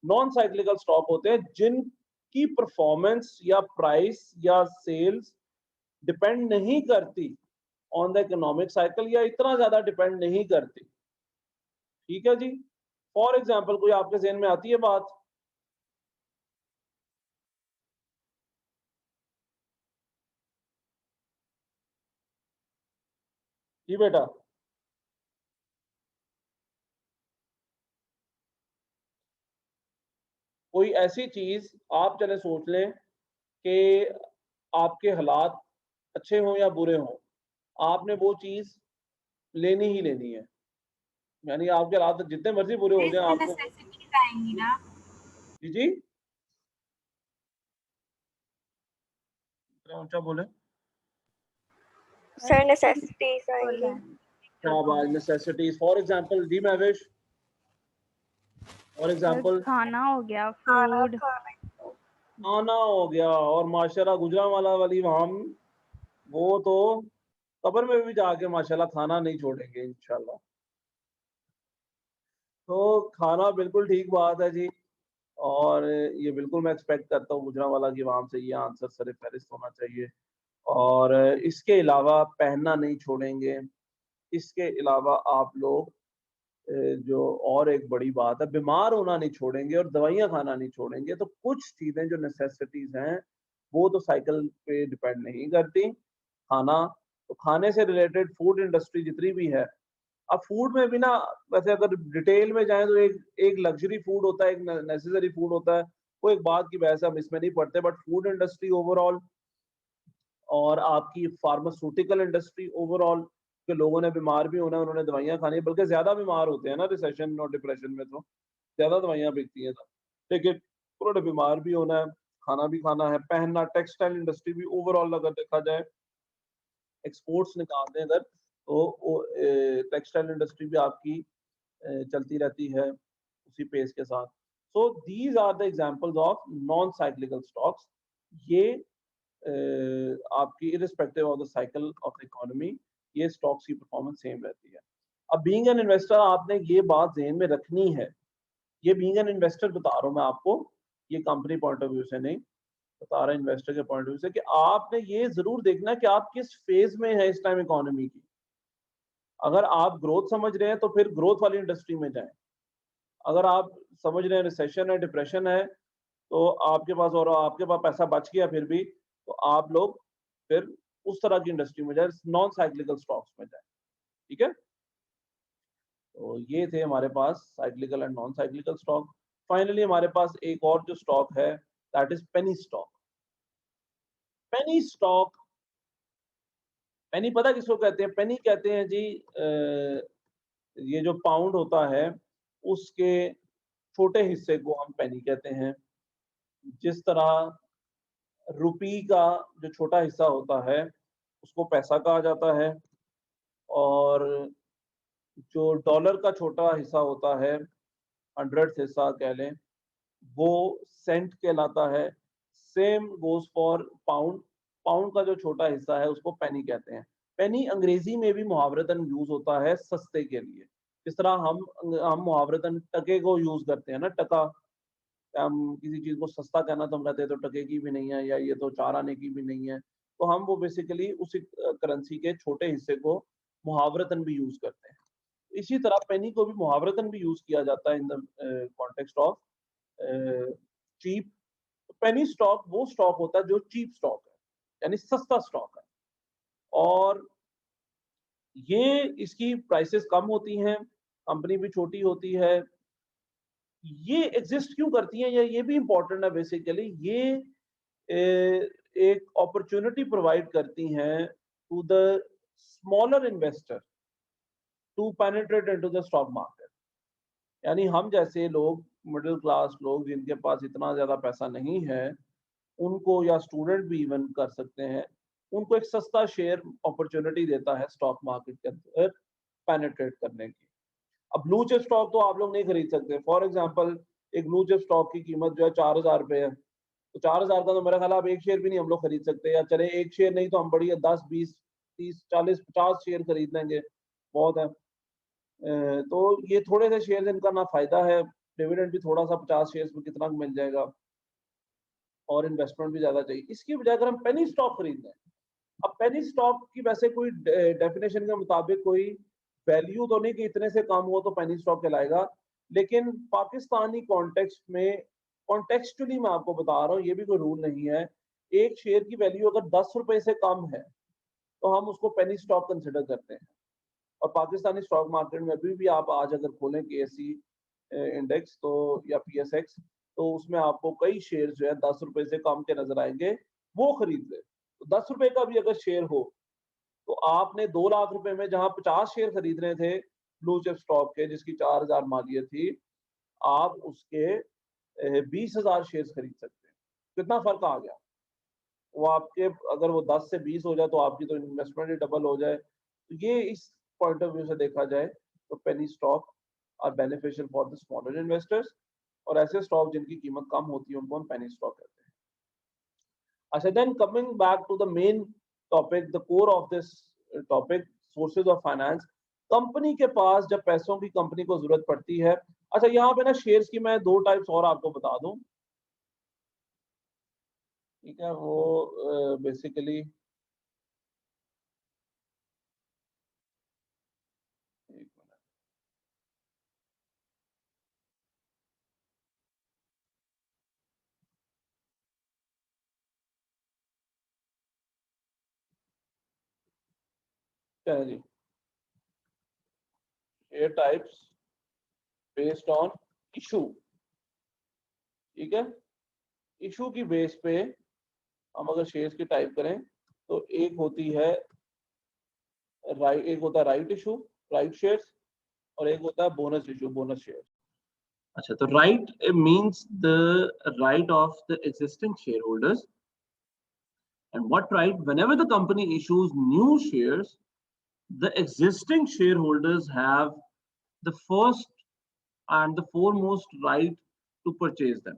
नॉन साइक्लिकल स्टॉक होते हैं जिनकी परफॉर्मेंस या प्राइस या सेल्स डिपेंड नहीं करती ऑन द इकोनॉमिक साइकिल, या इतना ज्यादा डिपेंड नहीं करती। ठीक है जी, फॉर एग्जाम्पल कोई आपके ज़हन में आती है बात? जी बेटा, कोई ऐसी चीज आप चले सोच लें कि आपके हालात अच्छे हों या बुरे हों, आपने वो चीज लेनी ही लेनी है। यानी आपके हालात जितने मर्जी बुरे हो जाए आपको। आएंगी ना। जी जी, थोड़ा ऊंचा बोले। सर नेसेसिटीज आएंगी। क्या बात, नेसेसिटीज फॉर एग्जांपल जी महवेश, फॉर एग्जांपल खाना हो गया, खाना फूड, खाना हो गया। और माशाल्लाह गुजरांवाला वाली हम, वो तो कब्र में भी जाके माशाल्लाह खाना नहीं छोड़ेंगे इंशाल्लाह। तो खाना बिल्कुल ठीक बात है जी, और ये बिल्कुल मैं एक्सपेक्ट करता हूँ गुजरांवाला की आवाम से, ये आंसर सर फहरिस्त होना चाहिए। और इसके अलावा पहनना नहीं छोड़ेंगे। इसके अलावा आप लोग जो और एक बड़ी बात है, बीमार होना नहीं छोड़ेंगे और दवाइयाँ खाना नहीं छोड़ेंगे। तो कुछ चीज़ें जो नेसेसिटीज हैं वो तो साइकिल पे डिपेंड नहीं करती। खाना, तो खाने से रिलेटेड फूड इंडस्ट्री जितनी भी है, अब फूड में भी ना, वैसे अगर डिटेल में जाएं तो एक लग्जरी फूड होता है, एक नेसेसरी फूड होता है। वो एक बात की बहस हम इसमें नहीं पढ़ते, बट फूड इंडस्ट्री ओवरऑल और आपकी फार्मास्यूटिकल इंडस्ट्री ओवरऑल के लोगों ने बीमार भी होना है, उन्होंने दवाइयाँ खानी है, बल्कि ज्यादा बीमार होते हैं ना रिसेशन और डिप्रेशन में, तो ज्यादा दवाइयाँ बिकती हैं। लेकिन उन्होंने बीमार भी होना है, खाना भी खाना है, पहनना, टेक्सटाइल इंडस्ट्री भी ओवरऑल अगर देखा जाए, एक्सपोर्ट्स निकाल दें अगर, तो टेक्सटाइल इंडस्ट्री भी आपकी चलती रहती है उसी पेस के साथ। So these are the examples of non-cyclical stocks. ये आपकी irrespective of the cycle of the economy, ये stocks की performance same रहती है. अब being an investor आपने ये बात ज़हन में रखनी है. ये being an investor बता रहा हूँ मैं आपको, ये company point of view से नहीं बता रहा, इन्वेस्टर के पॉइंट ऑफ व्यू से, कि आपने ये जरूर देखना कि आप किस फेज में है इस टाइम इकोनॉमी की. अगर आप ग्रोथ समझ रहे हैं तो फिर ग्रोथ वाली इंडस्ट्री में जाएं. अगर आप समझ रहे हैं रिसेशन है, डिप्रेशन है, तो आपके पास पैसा बच गया फिर भी, तो आप लोग फिर उस तरह की इंडस्ट्री में जाए, नॉन साइक्लिकल स्टॉक्स में जाए. ठीक है, तो ये थे हमारे पास cyclical and non cyclical stock. Finally हमारे पास एक और जो स्टॉक है, that is penny stock. Penny stock, penny पता किसको कहते हैं? पेनी कहते हैं जी ये जो पाउंड होता है उसके छोटे हिस्से को हम पेनी कहते हैं. जिस तरह रुपी का जो छोटा हिस्सा होता है उसको पैसा कहा जाता है, और जो डॉलर का छोटा हिस्सा होता है, 100th हिस्सा कह लें, वो सेंट कहलाता है. Same goes for pound. Pound का जो छोटा हिस्सा है उसको पेनी कहते हैं. पेनी अंग्रेजी में भी मुहावरतन यूज होता है सस्ते के लिए. जिस तरह हम मुहावरतन टके को यूज करते हैं ना, टका, हम किसी चीज को सस्ता कहना तो हम कहते हैं तो टके की भी नहीं है, या ये तो 4 आने की भी नहीं है, तो हम वो बेसिकली उसी करेंसी के छोटे हिस्से को मुहावरतन भी यूज करते हैं. इसी तरह पेनी को भी मुहावरतन भी यूज किया जाता है in the context of cheap. Penny stock वो स्टॉक होता है जो चीप स्टॉक है, यानी सस्ता स्टॉक है, और ये इसकी प्राइसेस कम होती हैं, कंपनी भी छोटी होती है. ये एग्जिस्ट क्यों करती हैं, ये भी इंपॉर्टेंट है. बेसिकली ये एक अपॉर्चुनिटी प्रोवाइड करती हैं to the smaller investor to penetrate into the stock market. यानी हम जैसे लोग, मिडिल क्लास लोग जिनके पास इतना ज्यादा पैसा नहीं है, उनको, या स्टूडेंट भी इवन कर सकते हैं, उनको एक सस्ता शेयर अपॉर्चुनिटी देता है स्टॉक मार्केट के अंदर पेनिट्रेट करने की. अब ब्लू चिप स्टॉक तो आप लोग नहीं खरीद सकते. फॉर एग्जांपल एक ब्लू चिप स्टॉक की कीमत जो है 4000 रुपए है, तो 4000 का तो मेरा ख्याल आप एक शेयर भी नहीं हम लोग खरीद सकते, या चले एक शेयर नहीं तो हम बढ़िया 10, 20, 30, 40, 50 शेयर खरीद लेंगे, बहुत है. तो ये थोड़े से शेयर, इनका ना फायदा है, डिविडेंड भी थोड़ा सा 50 शेयर में कितना मिल जाएगा, और इन्वेस्टमेंट भी ज्यादा चाहिए. इसकी बजाय अगर हम पेनी स्टॉक खरीद लें, अब पेनी स्टॉक की वैसे कोई डेफिनेशन के मुताबिक कोई वैल्यू तो नहीं कि इतने से कम हो तो पेनी स्टॉक कहलाएगा, लेकिन पाकिस्तानी कॉन्टेक्स्ट में, कॉन्टेक्चुअली मैं आपको बता रहा हूँ, ये भी कोई रूल नहीं है. एक शेयर की वैल्यू अगर 10 रुपए से कम है तो हम उसको पेनी स्टॉक कंसिडर करते हैं. और पाकिस्तानी स्टॉक मार्केट में अभी भी आप आज अगर खोलें KSE इंडेक्स तो, या PSX, तो उसमें आपको कई शेयर जो है 10 रुपए से कम के नजर आएंगे, वो खरीद ले. तो 10 रुपए का भी अगर शेयर हो तो आपने 2 लाख रुपए में जहां 50 शेयर खरीद रहे थे ब्लू चिप स्टॉक के, जिसकी 4000 मालियत थी, आप उसके 20,000 शेयर खरीद सकते हैं. कितना फर्क आ गया? वो आपके, अगर वो 10 से 20 हो जाए तो आपकी तो इन्वेस्टमेंट ही डबल हो जाए. तो ये इस पॉइंट ऑफ व्यू से देखा जाए तो penny stock are beneficial for the smaller investors, और ऐसे स्टॉक जिनकी कीमत कम होती है उनको हम पेनी स्टॉक कहते हैं. अच्छा, then coming back to the main topic, the core of this topic, sources of finance. Company के पास जब पैसों की कंपनी को जरूरत पड़ती है. अच्छा, यहाँ पे ना शेयर्स की मैं 2 टाइप्स और आपको बता दूं. ठीक है, वो बेसिकली क्या है जी, share types based on issue. ठीक है, इशू की बेस पे हम अगर शेयर्स की टाइप करें तो एक होती है राइट, एक होता है राइट इशू, राइट शेयर्स, और एक होता है बोनस इशू, बोनस शेयर. अच्छा, तो right means the right of the existing share holders. And what right? Whenever the company issues new shares, the existing shareholders have the first and the foremost right to purchase them.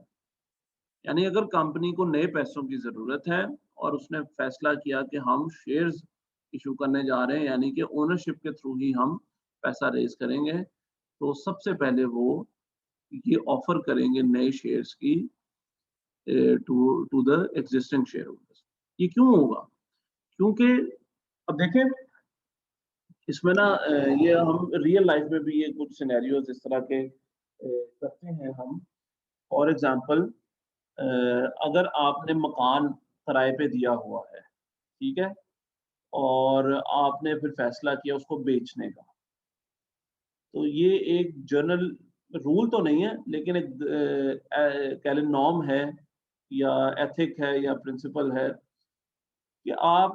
यानी अगर company को नए पैसों की जरूरत है और उसने फैसला किया कि हम शेयर्स इशू करने जा रहे हैं, यानी कि ओनरशिप के थ्रू ही हम पैसा रेज करेंगे, तो सबसे पहले वो ये ऑफर करेंगे नए शेयर्स की to the existing share holders. ये क्यों होगा? क्योंकि अब देखें इसमें ना ये हम रियल लाइफ में भी ये कुछ सिनेरियोज इस तरह के करते हैं हम। फॉर एग्जांपल अगर आपने मकान किराए पे दिया हुआ है, ठीक है, और आपने फिर फैसला किया उसको बेचने का, तो ये एक जनरल रूल तो नहीं है, लेकिन एक कह नॉर्म है या एथिक है या प्रिंसिपल है कि आप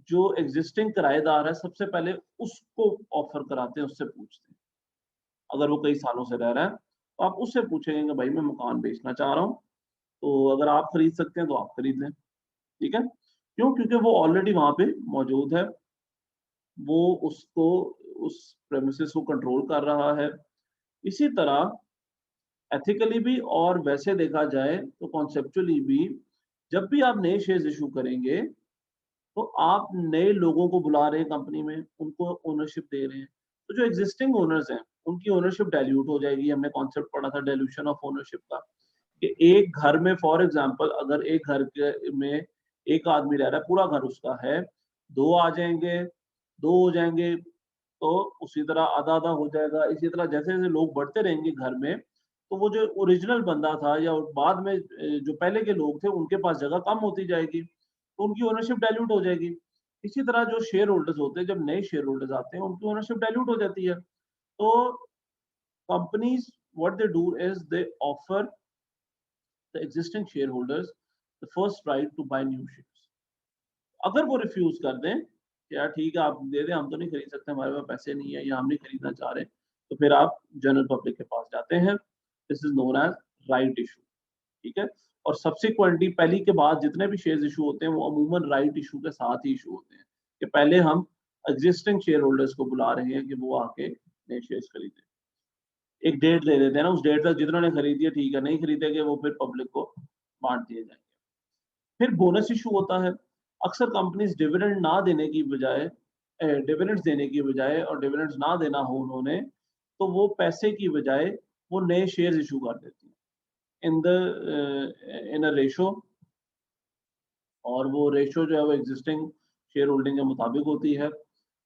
जो एग्जिस्टिंग किराएदार है सबसे पहले उसको ऑफर कराते हैं, उससे पूछते हैं। अगर वो कई सालों से रह रहा है तो आप उससे पूछेंगे कि भाई मैं मकान बेचना चाह रहा हूँ, तो अगर आप खरीद सकते हैं तो आप खरीद लें, ठीक है। क्यों? क्योंकि वो ऑलरेडी वहां पे मौजूद है, वो उसको उस प्रेमिसेस को कंट्रोल कर रहा है। इसी तरह एथिकली भी और वैसे देखा जाए तो कॉन्सेप्चुअली भी, जब भी आप नए शेयर्स इशू करेंगे तो आप नए लोगों को बुला रहे हैं कंपनी में, उनको ओनरशिप दे रहे हैं, तो जो एग्जिस्टिंग ओनर्स हैं उनकी ओनरशिप डाइल्यूट हो जाएगी। हमने कॉन्सेप्ट पढ़ा था डाइल्यूशन ऑफ ओनरशिप का, कि एक घर में फॉर एग्जांपल अगर एक घर में एक आदमी रह रहा है, पूरा घर उसका है, दो आ जाएंगे, दो हो जाएंगे, तो उसी तरह आधा आधा हो जाएगा। इसी तरह जैसे जैसे लोग बढ़ते रहेंगे घर में, तो वो जो ओरिजिनल बंदा था या बाद में जो पहले के लोग थे उनके पास जगह कम होती जाएगी, तो उनकी ओनरशिप डाइल्यूट हो जाएगी। इसी तरह जो शेयर होल्डर्स होते हैं, जब नए शेयर होल्डर्स आते हैं उनकी ओनरशिप डाइल्यूट हो जाती है। तो companies what they do is they offer the existing share holders the first right to buy new shares. अगर वो रिफ्यूज कर दें कि यार ठीक है आप दे दें, हम तो नहीं खरीद सकते, हमारे पास पैसे नहीं है या हम नहीं खरीदना चाह रहे, तो फिर आप जनरल पब्लिक के पास जाते हैं। This is known as right issue, ठीक है। और सब्सिक्वेंटली पहली के बाद जितने भी शेयर्स इशू होते हैं वो अमूमन राइट इशू के साथ ही इशू होते हैं, कि पहले हम एग्जिस्टिंग शेयर होल्डर्स को बुला रहे हैं कि वो आके नए शेयर्स खरीदें। एक डेट दे देते हैं ना, उस डेट तक जिन्होंने खरीदी है ठीक है, नहीं खरीदेंगे वो फिर पब्लिक को बांट दिए जाएंगे। फिर बोनस इशू होता है। अक्सर कंपनीज डिविडेंड ना देने की बजाय, डिविडेंड्स देने की बजाय और डिविडेंड्स ना देना हो उन्होंने, तो वो पैसे की बजाय वो नए शेयर्स इशू कर देती हैं इन अ रेशो, और वो रेशो जो है वो एग्जिस्टिंग शेयर होल्डिंग के मुताबिक होती है।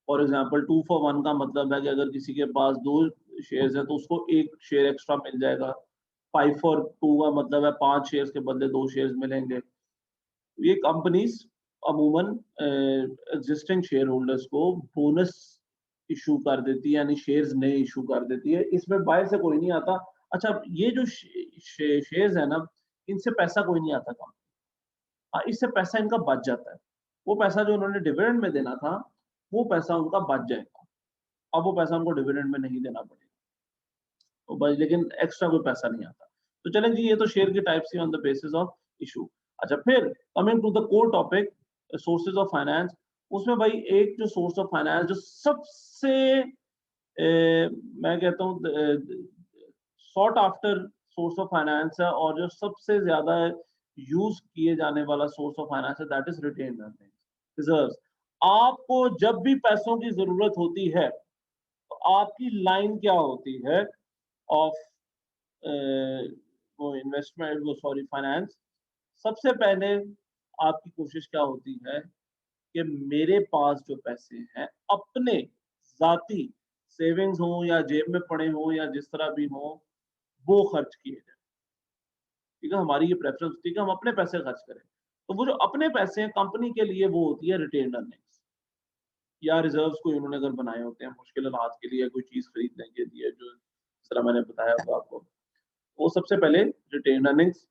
फॉर एग्जांपल 2 for 1 का मतलब है कि अगर किसी के पास 2 शेयर्स है तो उसको एक शेयर एक्स्ट्रा मिल जाएगा। 5 for 2 का मतलब है 5 शेयर्स के बदले 2 शेयर्स मिलेंगे। ये कंपनीज अमूमन एग्जिस्टिंग शेयर होल्डर्स को बोनस इशू कर देती है, यानी शेयर्स नए इशू कर देती है। इसमें बाय से कोई नहीं आता। अच्छा, ये जो शेयर्स है ना, इनसे पैसा कोई नहीं आता कंपनी, हाँ इससे पैसा इनका बच जाता है। वो पैसा जो उन्होंने डिविडेंड में देना था वो पैसा उनका बच जाएगा। अब वो पैसा उनको डिविडेंड में नहीं देना पड़ेगा, तो बस, लेकिन एक्स्ट्रा कोई पैसा नहीं आता। तो चलें जी, ये तो शेयर की टाइप्स थी on the basis of issue. अच्छा, फिर coming to the core topic sources of finance, उसमें भाई एक जो सोर्स ऑफ फाइनेंस जो सबसे मैं कहता हूँ sought after source of finance है और जो सबसे ज्यादा यूज किए जाने वाला सोर्स ऑफ फाइनेंस है, that is retained earnings, reserves. आपको जब भी पैसों की जरूरत होती है तो आपकी लाइन क्या होती है ऑफ वो इन्वेस्टमेंट, वो सॉरी फाइनेंस। सबसे पहले आपकी कोशिश क्या होती है कि मेरे पास जो पैसे हैं अपने जाती सेविंग्स हो या जेब में पड़े हो या जिस तरह भी हो, वो खर्च किए जाए, ठीक है। हमारी ये प्रेफरेंस होती है कि हम अपने पैसे खर्च करें। तो वो जो अपने पैसे हैं कंपनी के लिए, वो होती है रिटेन्ड अर्निंग्स या रिजर्व्स कोई उन्होंने अगर बनाए होते हैं मुश्किल हालात के लिए, कोई चीज खरीदने के लिए, जो जिस तरह मैंने बताया था आपको, वो सबसे पहले रिटेन्ड अर्निंग्स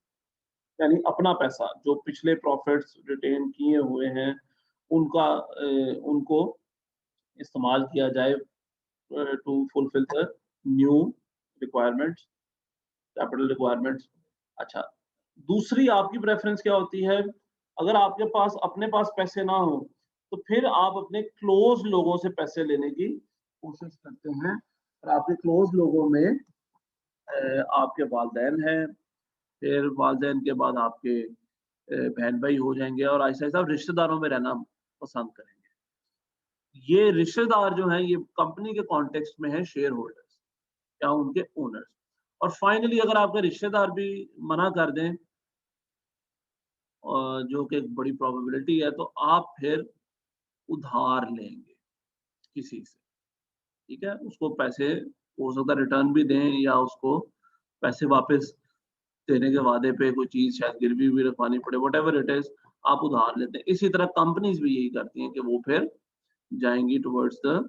यानी अपना पैसा जो पिछले प्रॉफिट्स रिटेन किए हुए हैं उनका उनको इस्तेमाल किया जाए to fulfill the new requirements, capital requirements. अच्छा, दूसरी आपकी प्रेफरेंस क्या होती है? अगर आपके पास अपने पास पैसे ना हो तो फिर आप अपने क्लोज लोगों से पैसे लेने की कोशिश करते हैं, और आपके क्लोज लोगों में आपके वालिदैन हैं, फिर वालिदैन के बाद आपके बहन भाई हो जाएंगे और ऐसा आप रिश्तेदारों में रहना पसंद करेंगे। ये रिश्तेदार जो हैं ये कंपनी के कॉन्टेक्स्ट में है शेयर होल्डर्स या उनके ओनर्स। और फाइनली अगर आपके रिश्तेदार भी मना कर दें जो कि एक बड़ी प्रोबेबिलिटी है, तो आप फिर उधार लेंगे किसी से, ठीक है? उसको पैसे हो सकता है रिटर्न भी दें या उसको पैसे वापस देने के वादे पे कोई चीज़ शायद गिरवी भी रखवानी पड़े, व्हाटएवर इट इज़, आप उधार लेते हैं। इसी तरह कंपनीज़ भी यही करती हैं कि वो फिर जाएँगी टुवर्ड्स द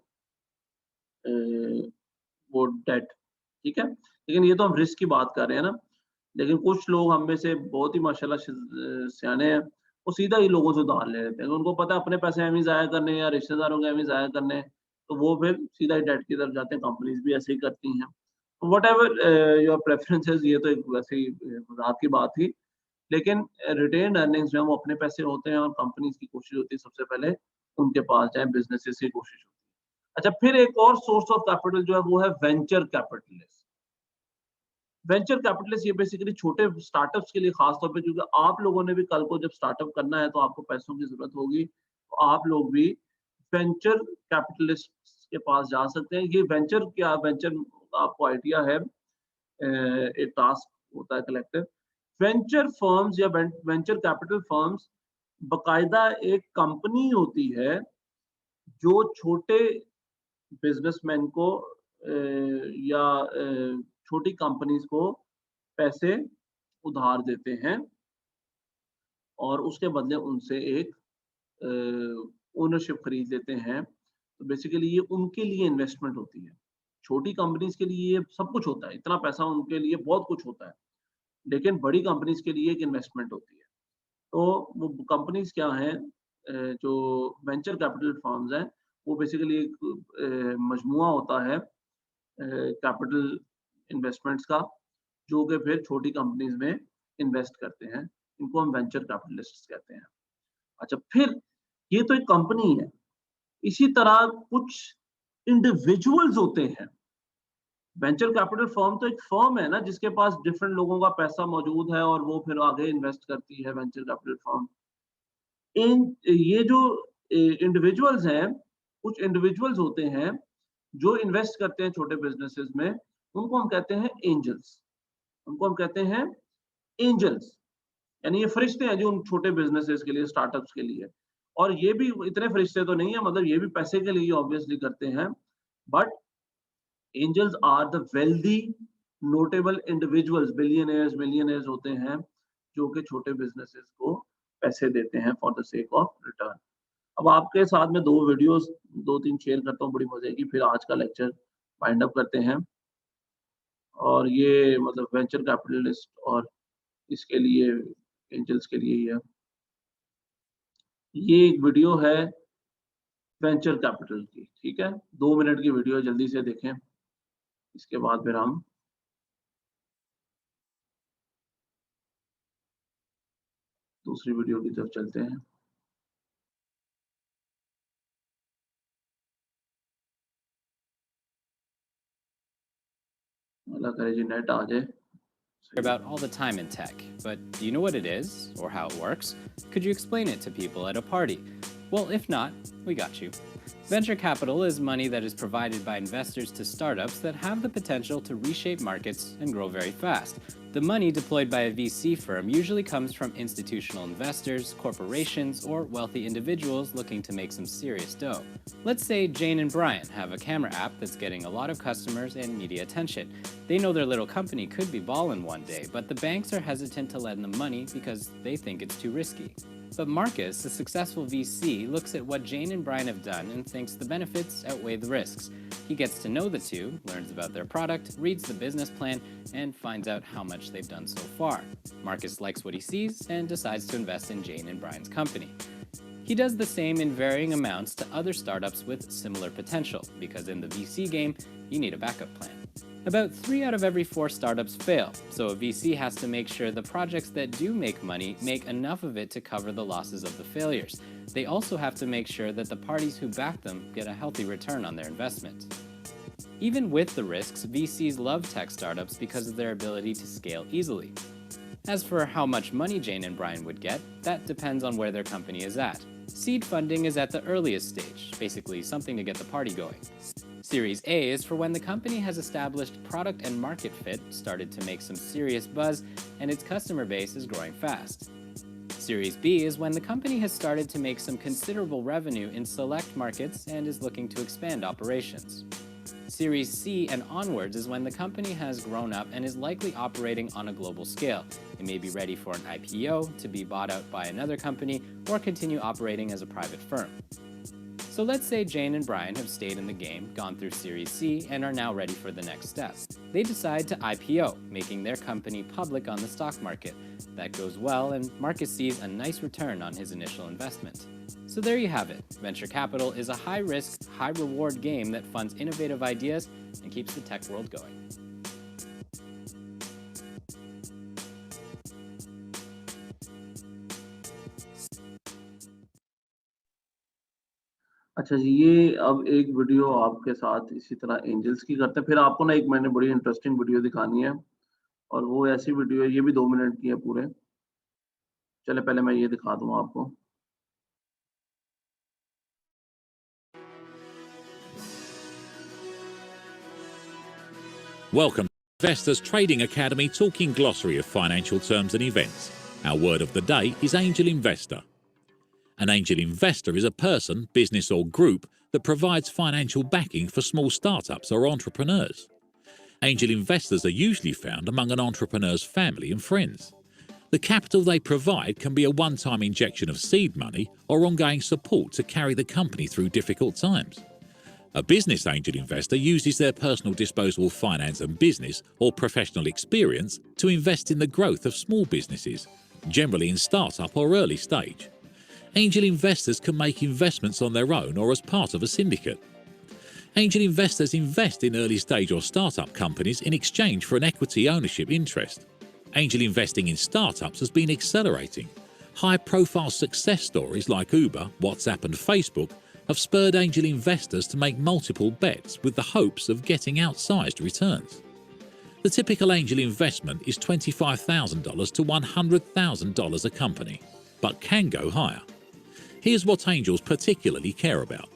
वो डेट, ठीक है? लेकिन ये तो हम रिस्क की बात कर रहे हैं ना, लेकिन कुछ लोग हम में से बहुत ही माशाल्लाह सयाने हैं, वो सीधा ही लोगों से उधार ले लेते हैं। उनको पता है अपने पैसे एवें ज़ाया करने या रिश्तेदारों के एवें ज़ाया करने, तो वो फिर सीधा ही डेट की तरफ जाते हैं। कंपनीज़ भी ऐसे ही करती हैं। व्हाटएवर योर प्रेफरेंसेस, ये तो एक वैसे ही मज़ाक की बात थी। लेकिन रिटेन्ड अर्निंग्स जो हैं वो अपने पैसे होते हैं और कंपनीज़ की कोशिश होती है सबसे पहले उनके पास जाएँ, बिज़नेसेस की कोशिश होती है। अच्छा, फिर एक और सोर्स ऑफ कैपिटल जो है वो है वेंचर कैपिटलिस्ट। वेंचर कैपिटलिस्ट ये बेसिकली छोटे स्टार्टअप्स के लिए खास तौर पे, क्योंकि आप लोगों ने भी कल को जब स्टार्टअप करना है तो आपको पैसों की ज़रूरत होगी, तो आप लोग भी वेंचर कैपिटलिस्ट के पास जा सकते हैं। ये वेंचर क्या, वेंचर आपको आइडिया है, एक टास्क होता है कलेक्टिव। वेंचर फर्म्स या वेंचर कैपिटल फर्म्स बाकायदा एक कंपनी होती है जो छोटे बिजनेसमैन को या छोटी कंपनीज को पैसे उधार देते हैं और उसके बदले उनसे एक ओनरशिप खरीद लेते हैं। तो बेसिकली ये उनके लिए इन्वेस्टमेंट होती है। छोटी कंपनीज के लिए ये सब कुछ होता है, इतना पैसा उनके लिए बहुत कुछ होता है, लेकिन बड़ी कंपनीज के लिए एक इन्वेस्टमेंट होती है। तो वो कंपनीज क्या हैं, जो वेंचर कैपिटल फर्म्स हैं, वो बेसिकली एक मजमुआ होता है कैपिटल इन्वेस्टमेंट्स का, जो कि फिर छोटी कंपनीज में इन्वेस्ट करते हैं। इनको हम वेंचर कैपिटलिस्ट्स कहते हैं। अच्छा, फिर ये तो एक कंपनी है। इसी तरह कुछ इंडिविजुअल्स होते हैं। वेंचर कैपिटल फर्म तो एक फर्म है ना, जिसके पास डिफरेंट लोगों का पैसा मौजूद है और वो फिर आगे इन्वेस्ट करती है वेंचर कैपिटल फर्म। इन ये जो इंडिविजुअल्स हैं, कुछ इंडिविजुअल्स होते हैं जो इन्वेस्ट करते हैं छोटे बिजनेसेस में, उनको हम कहते हैं एंजल्स। उनको हम कहते हैं एंजल्स, यानी ये फरिश्ते हैं जो उन छोटे बिजनेसेस के लिए, स्टार्टअप्स के लिए। और ये भी इतने फरिश्ते तो नहीं है, मतलब ये भी पैसे के लिए ऑब्वियसली करते हैं, but angels are the wealthy notable individuals, billionaires, millionaires होते हैं जो कि छोटे बिजनेसेस को पैसे देते हैं for the sake of return. अब आपके साथ में 2 वीडियोस 2-3 शेयर करता हूँ बड़ी मजे की, फिर आज का लेक्चर वाइंड अप करते हैं। और ये मतलब वेंचर कैपिटलिस्ट और इसके लिए एंजल्स के लिए ही है। ये एक वीडियो है वेंचर कैपिटल की, ठीक है? 2 मिनट की वीडियो, जल्दी से देखें, इसके बाद फिर हम दूसरी वीडियो की तरफ चलते हैं। अल्लाह करे जी नेट आ जाए। About all the time in tech, but do you know what it is or how it works? Could you explain it to people at a party? Well, if not, we got you. Venture capital is money that is provided by investors to startups that have the potential to reshape markets and grow very fast. The money deployed by a VC firm usually comes from institutional investors, corporations, or wealthy individuals looking to make some serious dough. Let's say Jane and Brian have a camera app that's getting a lot of customers and media attention. They know their little company could be ballin' one day, but the banks are hesitant to lend them money because they think it's too risky. But Marcus, a successful VC, looks at what Jane and Brian have done and thinks the benefits outweigh the risks. He gets to know the two, learns about their product, reads the business plan, and finds out how much they've done so far. Marcus likes what he sees and decides to invest in Jane and Brian's company. He does the same in varying amounts to other startups with similar potential, because in the VC game, you need a backup plan. About 3 out of every 4 startups fail, so a VC has to make sure the projects that do make money make enough of it to cover the losses of the failures. They also have to make sure that the parties who back them get a healthy return on their investment. Even with the risks, VCs love tech startups because of their ability to scale easily. As for how much money Jane and Brian would get, that depends on where their company is at. Seed funding is at the earliest stage, basically something to get the party going. Series A is for when the company has established product and market fit, started to make some serious buzz, and its customer base is growing fast. Series B is when the company has started to make some considerable revenue in select markets and is looking to expand operations. Series C and onwards is when the company has grown up and is likely operating on a global scale. It may be ready for an IPO, to be bought out by another company, or continue operating as a private firm. So let's say Jane and Brian have stayed in the game, gone through Series C, and are now ready for the next step. They decide to IPO, making their company public on the stock market. That goes well, and Marcus sees a nice return on his initial investment. So there you have it. Venture capital is a high-risk, high-reward game that funds innovative ideas and keeps the tech world going. अच्छा जी, ये अब एक video आपके साथ इसी तरह angels की करते हैं, फिर आपको ना एक मैंने बड़ी इंटरेस्टिंग वीडियो दिखानी है, और वो ऐसी वीडियो है, ये भी 2 मिनट की है पूरे। चले पहले मैं ये दिखा दूँ आपको। Welcome to Investors Trading Academy talking glossary of financial terms and events. Our word of the day is angel investor. An angel investor is a person, business or group that provides financial backing for small startups or entrepreneurs. Angel investors are usually found among an entrepreneur's family and friends. The capital they provide can be a one-time injection of seed money or ongoing support to carry the company through difficult times. A business angel investor uses their personal disposable finance and business or professional experience to invest in the growth of small businesses, generally in startup or early stage. Angel investors can make investments on their own or as part of a syndicate. Angel investors invest in early stage or startup companies in exchange for an equity ownership interest. Angel investing in startups has been accelerating. High-profile success stories like Uber, WhatsApp and Facebook have spurred angel investors to make multiple bets with the hopes of getting outsized returns. The typical angel investment is $25,000 to $100,000 a company, but can go higher. Here's what angels particularly care about: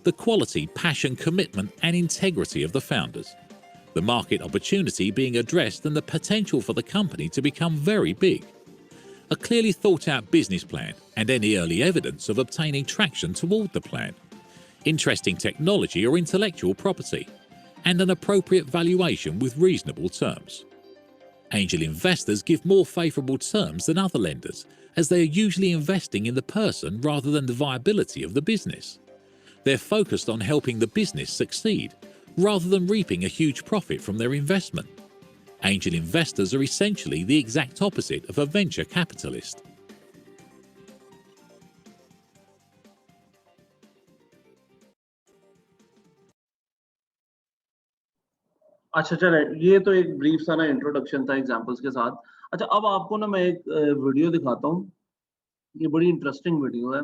the quality, passion, commitment and integrity of the founders, the market opportunity being addressed and the potential for the company to become very big, a clearly thought-out business plan and any early evidence of obtaining traction toward the plan, interesting technology or intellectual property, and an appropriate valuation with reasonable terms. Angel investors give more favorable terms than other lenders, as they are usually investing in the person rather than the viability of the business. They're focused on helping the business succeed, rather than reaping a huge profit from their investment. Angel investors are essentially the exact opposite of a venture capitalist. अच्छा चले, ये तो एक brief सा ना introduction था examples के साथ। अच्छा, अब आपको ना मैं एक वीडियो दिखाता हूँ। ये बड़ी इंटरेस्टिंग वीडियो है।